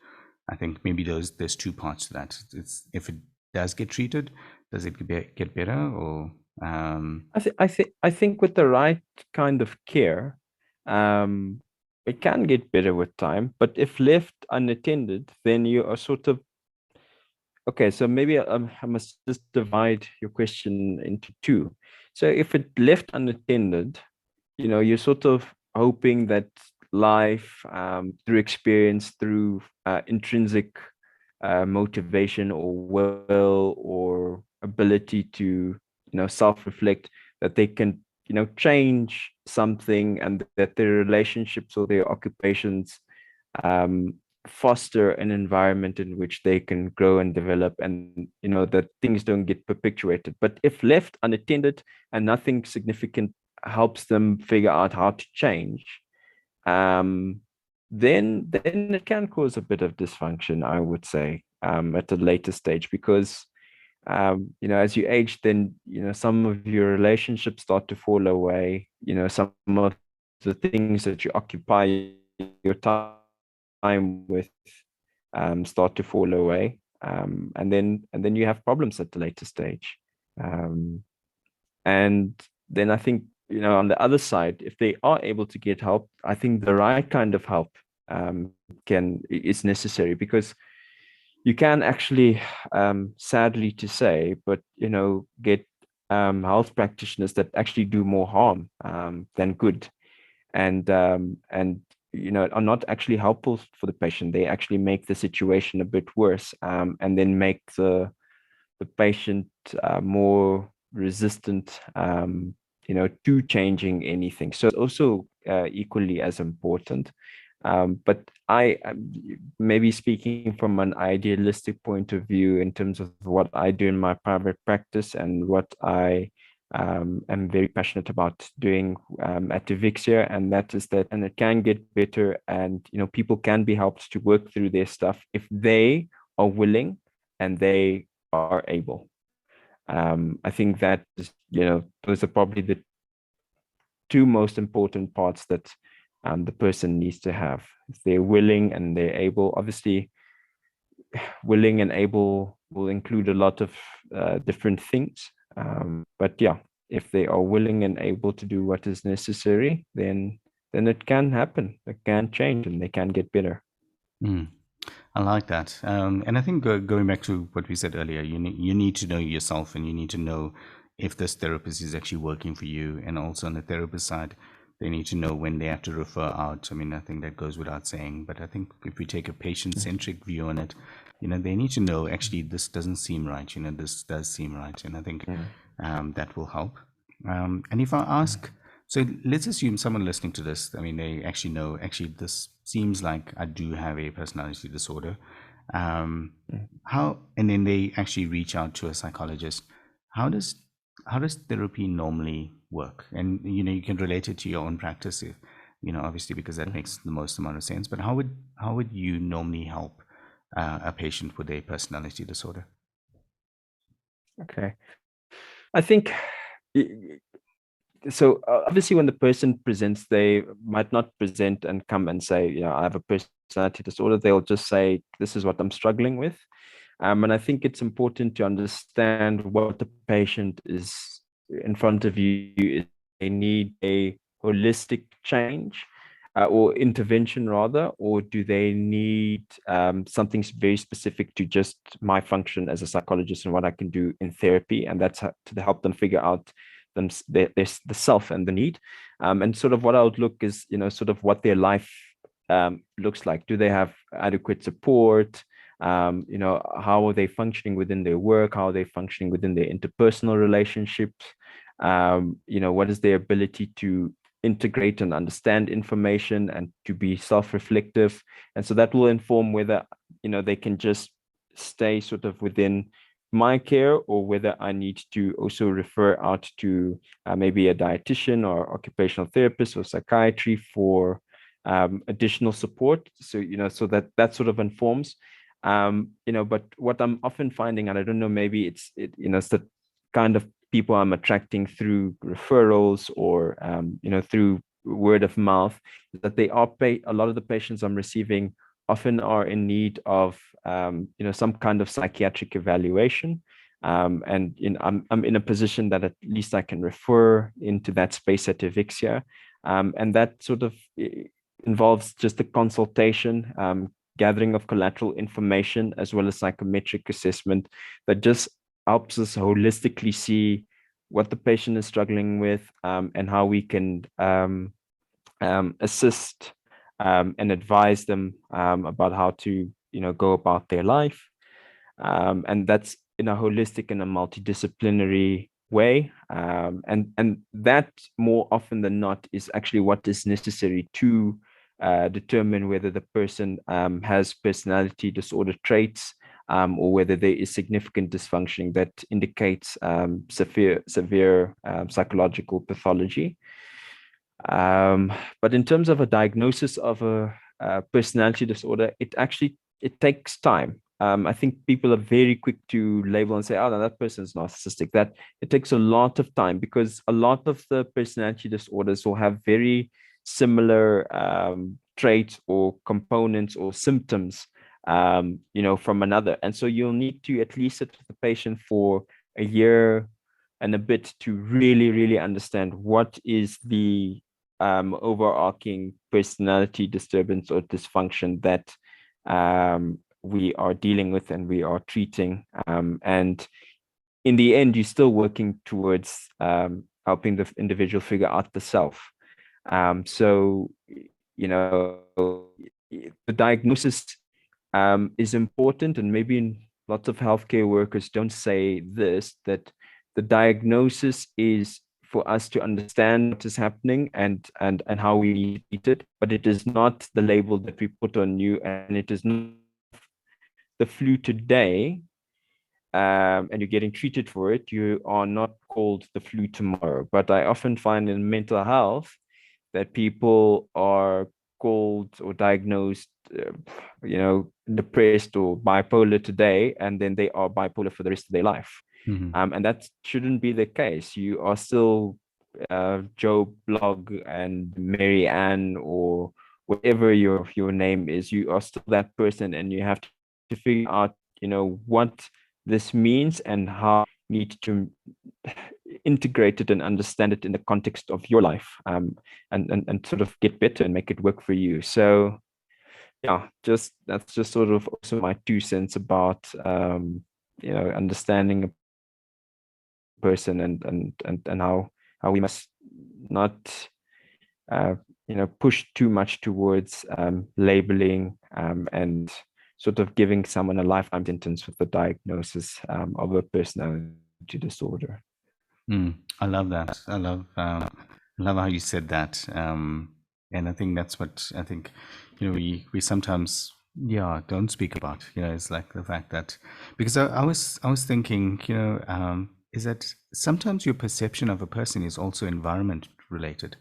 I think maybe there's two parts to that. It's if it does get treated, does it get better, or I think with the right kind of care, um, it can get better with time. But if left unattended, then you are sort of okay. So maybe I must just divide your question into two. So if it left unattended, you're sort of hoping that life, through experience, through intrinsic motivation or will or ability to, self-reflect, that they can, change something, and that their relationships or their occupations um, foster an environment in which they can grow and develop, and that things don't get perpetuated. But if left unattended and nothing significant helps them figure out how to change, um, then it can cause a bit of dysfunction, I would say, at a later stage, because as you age, then some of your relationships start to fall away. Some of the things that you occupy your time with start to fall away, and then you have problems at the later stage. Um, and then I think, on the other side, if they are able to get help, I think the right kind of help can is necessary, because you can actually, sadly to say, but get health practitioners that actually do more harm than good, and are not actually helpful for the patient. They actually make the situation a bit worse, and then make the patient more resistant, to changing anything. So it's also equally as important. But maybe speaking from an idealistic point of view, in terms of what I do in my private practice and what I am very passionate about doing at Devixia, and that is that, and it can get better, and people can be helped to work through their stuff if they are willing and they are able. I think that is, those are probably the two most important parts that the person needs to have. If they're willing and they're able, obviously, willing and able will include a lot of different things. But yeah, if they are willing and able to do what is necessary, then it can happen. It can change, and they can get better. Mm. I like that. And I think going back to what we said earlier, you need to know yourself, and you need to know if this therapist is actually working for you. And also on the therapist side, they need to know when they have to refer out. I mean, I think that goes without saying. But I think if we take a patient-centric view on it, they need to know, actually, this doesn't seem right. This does seem right. And I think that will help. And if I ask, so let's assume someone listening to this, I mean, they actually know, actually, this seems like I do have a personality disorder. And then they actually reach out to a psychologist. How does therapy normally work? And, you can relate it to your own practice, if, obviously, because that makes the most amount of sense. But how would you normally help a patient with a personality disorder? Okay. I think so. Obviously, when the person presents, they might not present and come and say, I have a personality disorder. They'll just say, this is what I'm struggling with. And I think it's important to understand what the patient is in front of you is. They need a holistic change or intervention rather, or do they need something very specific to just my function as a psychologist and what I can do in therapy? And that's to help them figure out the self and the need. And sort of what I would look is, sort of what their life looks like. Do they have adequate support? How are they functioning within their work? How are they functioning within their interpersonal relationships? What is their ability to integrate and understand information and to be self-reflective? And so that will inform whether, they can just stay sort of within my care, or whether I need to also refer out to maybe a dietitian or occupational therapist or psychiatry for additional support. So, so that sort of informs. But what I'm often finding, and I don't know, maybe it's the kind of people I'm attracting through referrals or through word of mouth, is that they are a lot of the patients I'm receiving often are in need of some kind of psychiatric evaluation. And I'm in a position that at least I can refer into that space at Evixia. And that sort of involves just a consultation, gathering of collateral information, as well as psychometric assessment that just helps us holistically see what the patient is struggling with, and how we can assist and advise them about how to go about their life. And that's in a holistic and a multidisciplinary way. And that, more often than not, is actually what is necessary to determine whether the person has personality disorder traits, or whether there is significant dysfunction that indicates severe psychological pathology. But in terms of a diagnosis of a personality disorder, it takes time. I think people are very quick to label and say, oh, no, that person is narcissistic. That it takes a lot of time, because a lot of the personality disorders will have very similar traits or components or symptoms, from another. And so you'll need to at least sit with the patient for a year and a bit to really, really understand what is the overarching personality disturbance or dysfunction that we are dealing with and we are treating. And in the end, you're still working towards helping the individual figure out the self. So, the diagnosis is important, and maybe lots of healthcare workers don't say this, that the diagnosis is for us to understand what is happening and how we need to treat it, but it is not the label that we put on you, and it is not the flu today, and you're getting treated for it, you are not called the flu tomorrow. But I often find in mental health that people are called or diagnosed, depressed or bipolar today, and then they are bipolar for the rest of their life. Mm-hmm. And that shouldn't be the case. You are still Joe Blog and Mary Ann or whatever your name is. You are still that person, and you have to figure out, what this means and how you need to integrate it and understand it in the context of your life, and sort of get better and make it work for you. So yeah, that's just sort of also my 2 cents about understanding a person, and how we must not push too much towards labeling, and sort of giving someone a lifetime sentence with the diagnosis of a personality disorder. I love that. I love how you said that. And I think that's what I think, we sometimes, don't speak about, it's like the fact that, because I was thinking, is that sometimes your perception of a person is also environment related.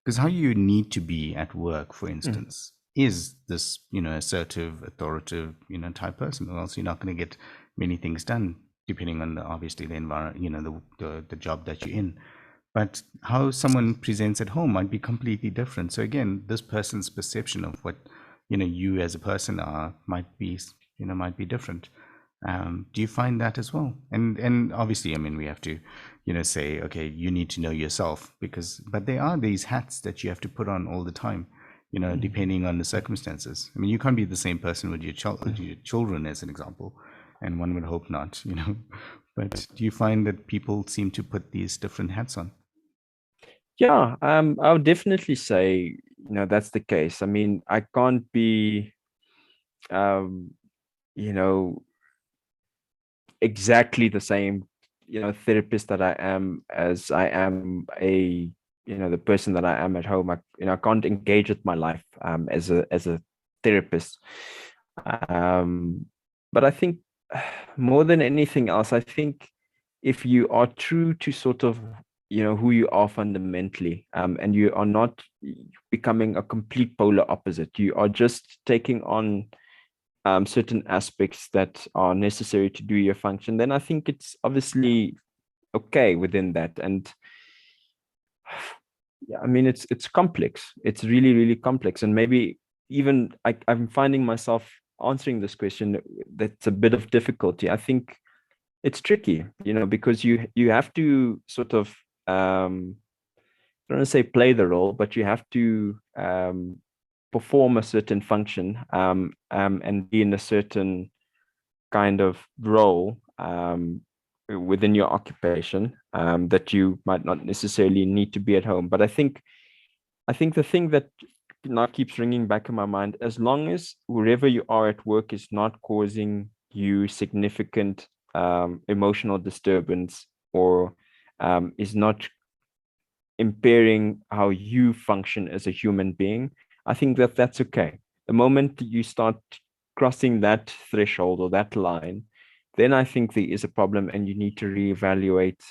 Because how you need to be at work, for instance, is this, assertive, authoritative, type person, or else you're not going to get many things done, depending on obviously the environment, the job that you're in. But how someone presents at home might be completely different. So again, this person's perception of what, you as a person are might be different. Do you find that as well? And obviously, I mean, we have to, say, okay, you need to know yourself, but there are these hats that you have to put on all the time, depending on the circumstances. I mean, you can't be the same person with your children, as an example, and one would hope not, But do you find that people seem to put these different hats on? Yeah, I would definitely say, that's the case. I mean, I can't be, um, you know, exactly the same, therapist that I am as I am the person that I am at home. I can't engage with my life as a therapist. But I think more than anything else, I think if you are true to sort of who you are fundamentally, and you are not becoming a complete polar opposite, you are just taking on certain aspects that are necessary to do your function, then I think it's obviously okay within that. And yeah, I mean, it's complex. It's really, really complex. And maybe even I'm finding myself answering this question that's a bit of difficulty. I think it's tricky, because you have to sort of I don't want to say play the role, but you have to perform a certain function, and be in a certain kind of role within your occupation, that you might not necessarily need to be at home. But I think the thing that now keeps ringing back in my mind, as long as wherever you are at work is not causing you significant emotional disturbance, or is not impairing how you function as a human being, I think that that's okay. The moment you start crossing that threshold or that line, then I think there is a problem, and you need to reevaluate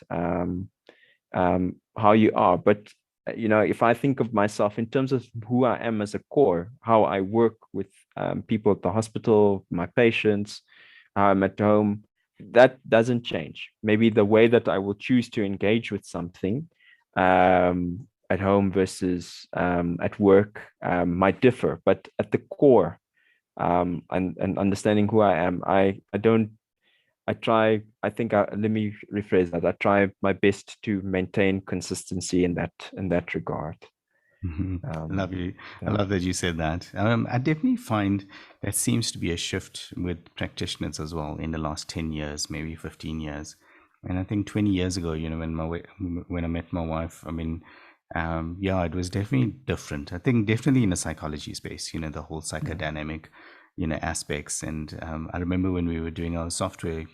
how you are. But if I think of myself in terms of who I am as a core, how I work with people at the hospital, my patients, how I'm at home, that doesn't change. Maybe the way that I will choose to engage with something at home versus at work might differ, but at the core, and understanding who I am, I don't I try, I think let me rephrase that. I try my best to maintain consistency in that regard. I love you. I Yeah. love that you said that. I definitely find there seems to be a shift with practitioners as well in the last 10 years, maybe 15 years. And I think 20 years ago, when I met my wife, I mean, yeah, it was definitely different. I think definitely in the psychology space, the whole psychodynamic, aspects. And I remember when we were doing our software,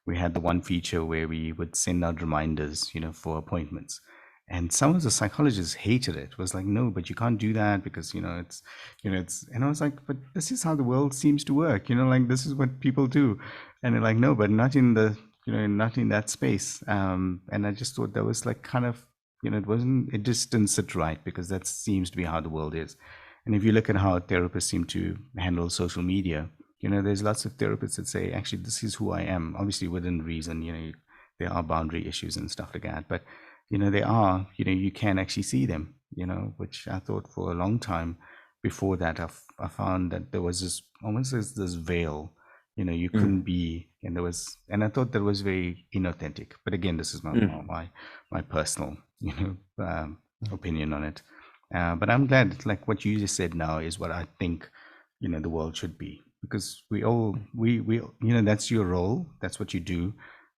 we had the one feature where we would send out reminders, for appointments. And some of the psychologists hated it. Was like, no, but you can't do that because it's. And I was like, but this is how the world seems to work. Like this is what people do. And they're like, no, but not in the not in that space. And I just thought that was like kind of it just didn't sit right, because that seems to be how the world is. And if you look at how therapists seem to handle social media, there's lots of therapists that say, actually, this is who I am. Obviously, within reason, there are boundary issues and stuff like that. But they are, you can actually see them, which I thought for a long time before that, I found that there was this almost this veil, you couldn't be, and I thought that was very inauthentic. But again, this is my personal, opinion on it. But I'm glad, like what you just said now is what I think, the world should be, because we that's your role, that's what you do,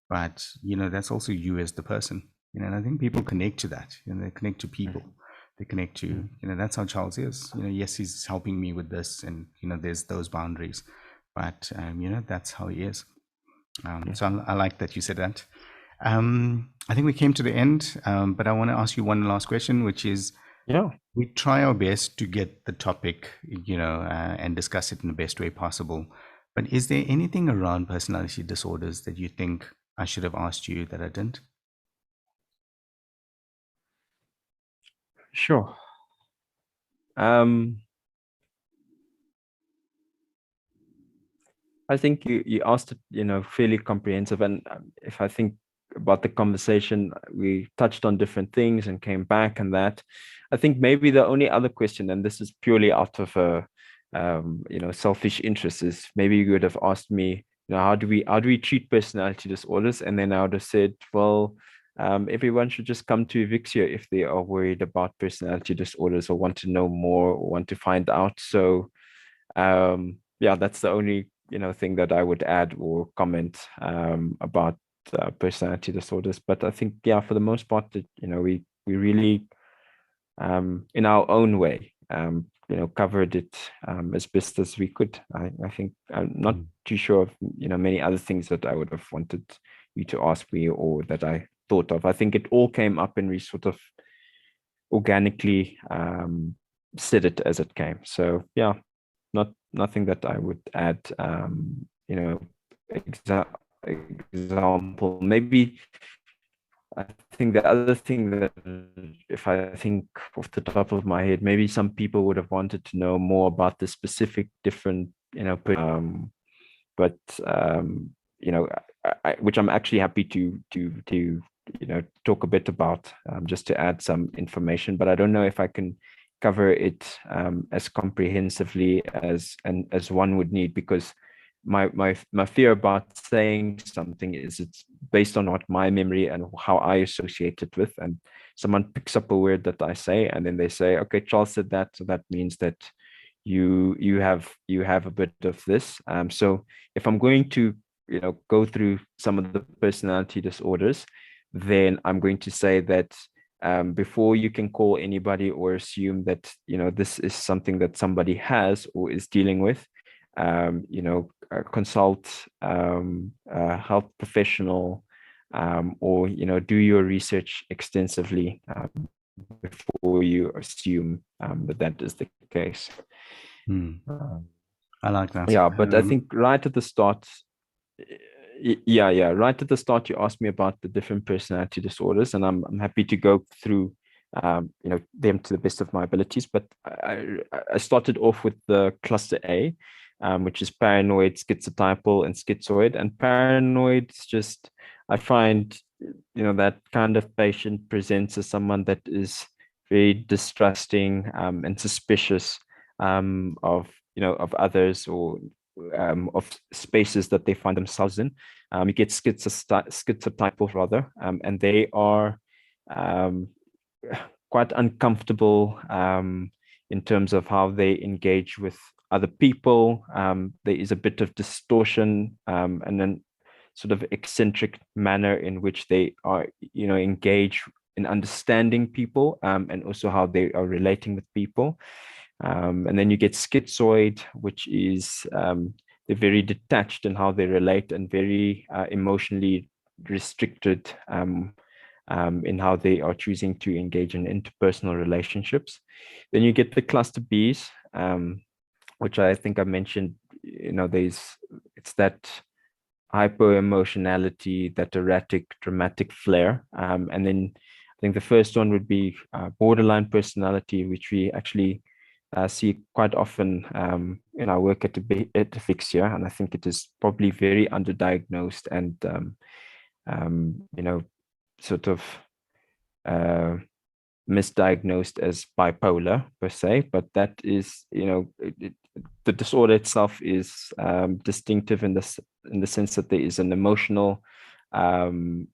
but that's also you as the person, and I think people connect to that. They connect to people, they connect to, that's how Charles is. Yes, he's helping me with this, and there's those boundaries, but that's how he is. So I like that you said that. I think we came to the end, but I want to ask you one last question, which is, we try our best to get the topic, and discuss it in the best way possible. But is there anything around personality disorders that you think I should have asked you that I didn't? Sure. I think you asked it, fairly comprehensive. And if I think about the conversation, we touched on different things and came back and that. I think maybe the only other question, and this is purely out of a selfish interest, is maybe you would have asked me, how do we treat personality disorders? And then I would have said, well, everyone should just come to Vixia if they are worried about personality disorders or want to know more or want to find out. So yeah, that's the only thing that I would add or comment about personality disorders. But I think, yeah, for the most part, that we really in our own way covered it as best as we could. I think I'm not too sure of many other things that I would have wanted you to ask me or that I thought of. I think it all came up and we sort of organically said it as it came. So yeah, nothing that I would add. Example, maybe I think the other thing that, if I think off the top of my head, maybe some people would have wanted to know more about the specific different, but which I'm actually happy to talk a bit about, just to add some information. But I don't know if I can cover it as comprehensively as one would need, because my fear about saying something is it's based on what my memory and how I associate it with, and someone picks up a word that I say and then they say, okay, Charles said that, so that means that you have a bit of this. So if I'm going to go through some of the personality disorders, then I'm going to say that before you can call anybody or assume that this is something that somebody has or is dealing with, consult a health professional, or do your research extensively before you assume that is the case. I like that. Yeah, but I think right at the start, right at the start, you asked me about the different personality disorders, and I'm happy to go through them to the best of my abilities. But I started off with the cluster A, which is paranoid, schizotypal, and schizoid. And paranoid is just, I find that kind of patient presents as someone that is very distrusting and suspicious of others, or of spaces that they find themselves in. You get schizotypal rather, and they are quite uncomfortable in terms of how they engage with other people. There is a bit of distortion and then sort of eccentric manner in which they are engage in understanding people, and also how they are relating with people. And then you get schizoid, which is they're very detached in how they relate and very emotionally restricted in how they are choosing to engage in interpersonal relationships. Then you get the cluster Bs, which I think I mentioned. It's that hyper emotionality, that erratic, dramatic flair, and then I think the first one would be borderline personality, which we actually see quite often in our work at Vixia, and I think it is probably very underdiagnosed and sort of misdiagnosed as bipolar per se, but that is, the disorder itself is distinctive in the sense that there is an um,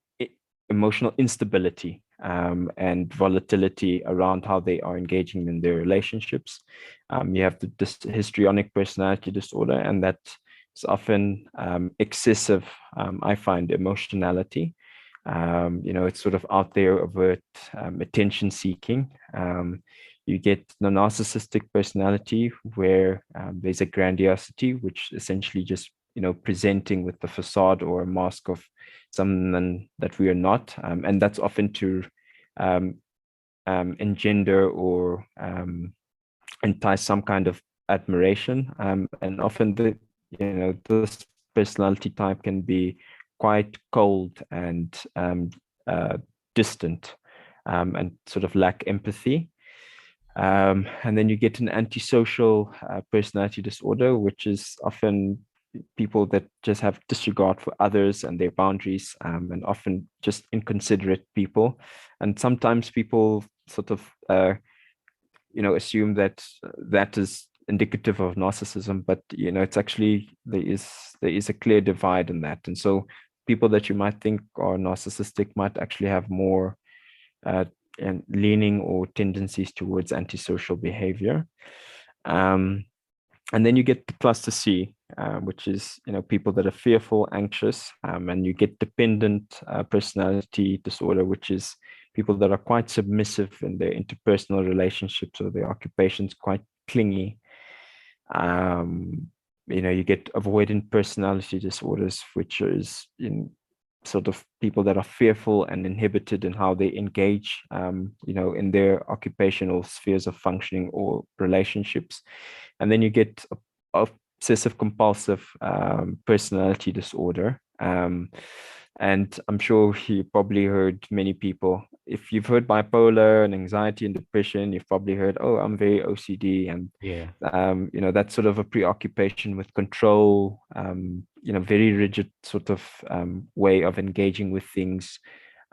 emotional instability and volatility around how they are engaging in their relationships. You have the histrionic personality disorder, and that is often excessive, I find, emotionality. It's sort of out there, overt, attention seeking. You get the narcissistic personality, where there's a grandiosity, which essentially just, presenting with the facade or a mask of someone that we are not. And that's often to engender or entice some kind of admiration. And often this personality type can be quite cold and distant, and sort of lack empathy. And then you get an antisocial personality disorder, which is often people that just have disregard for others and their boundaries, and often just inconsiderate people. And sometimes people sort of, assume that that is indicative of narcissism, but it's actually, there is a clear divide in that. And so people that you might think are narcissistic might actually have more and leaning or tendencies towards antisocial behavior. And then you get the cluster C, which is, people that are fearful, anxious, and you get dependent personality disorder, which is people that are quite submissive in their interpersonal relationships or their occupations, quite clingy. You get avoidant personality disorders, which is sort of people that are fearful and inhibited in how they engage, in their occupational spheres of functioning or relationships. And then you get obsessive-compulsive personality disorder. And I'm sure you probably heard many people, if you've heard bipolar and anxiety and depression, you've probably heard, oh, I'm very OCD. And, that's sort of a preoccupation with control, very rigid sort of way of engaging with things,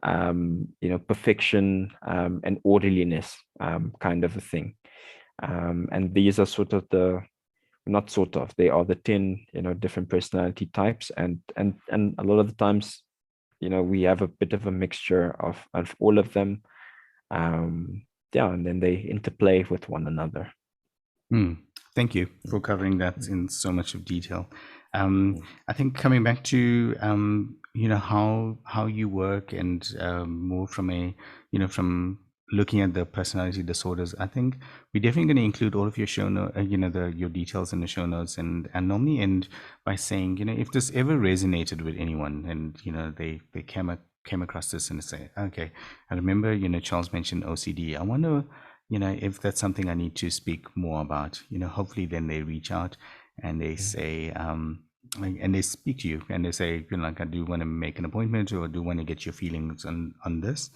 perfection and orderliness, kind of a thing. And these are sort of they are the 10, different personality types. And a lot of the times, we have a bit of a mixture of all of them. And then they interplay with one another. Thank you for covering that in so much of detail. I think coming back to how you work and more from from looking at the personality disorders, I think we're definitely going to include all of your show notes, your details in the show notes, and normally end by saying, if this ever resonated with anyone, and they came across this and say, okay, I remember Charles mentioned OCD. I wonder if that's something I need to speak more about. Hopefully then they reach out and they say and they speak to you and they say, I do want to make an appointment, or do want to get your feelings on this.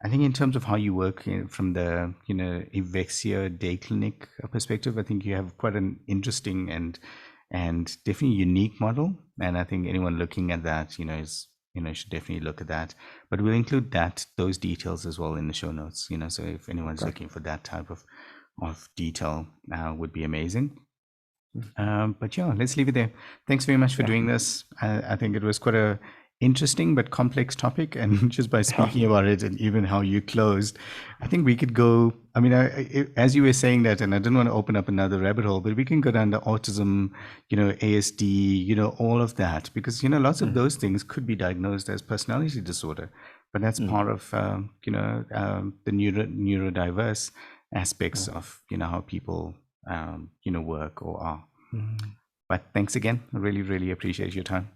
I think in terms of how you work from the Evexia Day Clinic perspective, I think you have quite an interesting and definitely unique model. And I think anyone looking at that, is should definitely look at that. But we'll include those details as well in the show notes. So if anyone's looking for that type of detail, would be amazing. But yeah, let's leave it there. Thanks very much for doing this. I think it was quite a interesting but complex topic, and just by speaking about it and even how you closed, I think we could go, as you were saying that, and I didn't want to open up another rabbit hole, but we can go down to autism, ASD, all of that, because lots of those things could be diagnosed as personality disorder, but that's part of the neurodiverse aspects of how people work or are. But thanks again. I really, really appreciate your time.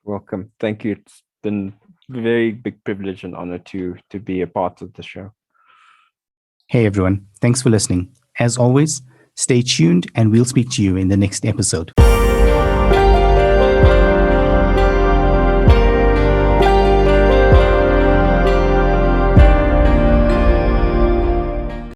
Welcome. Thank you. It's been a very big privilege and honor to be a part of the show. Hey everyone, thanks for listening. As always, stay tuned and we'll speak to you in the next episode.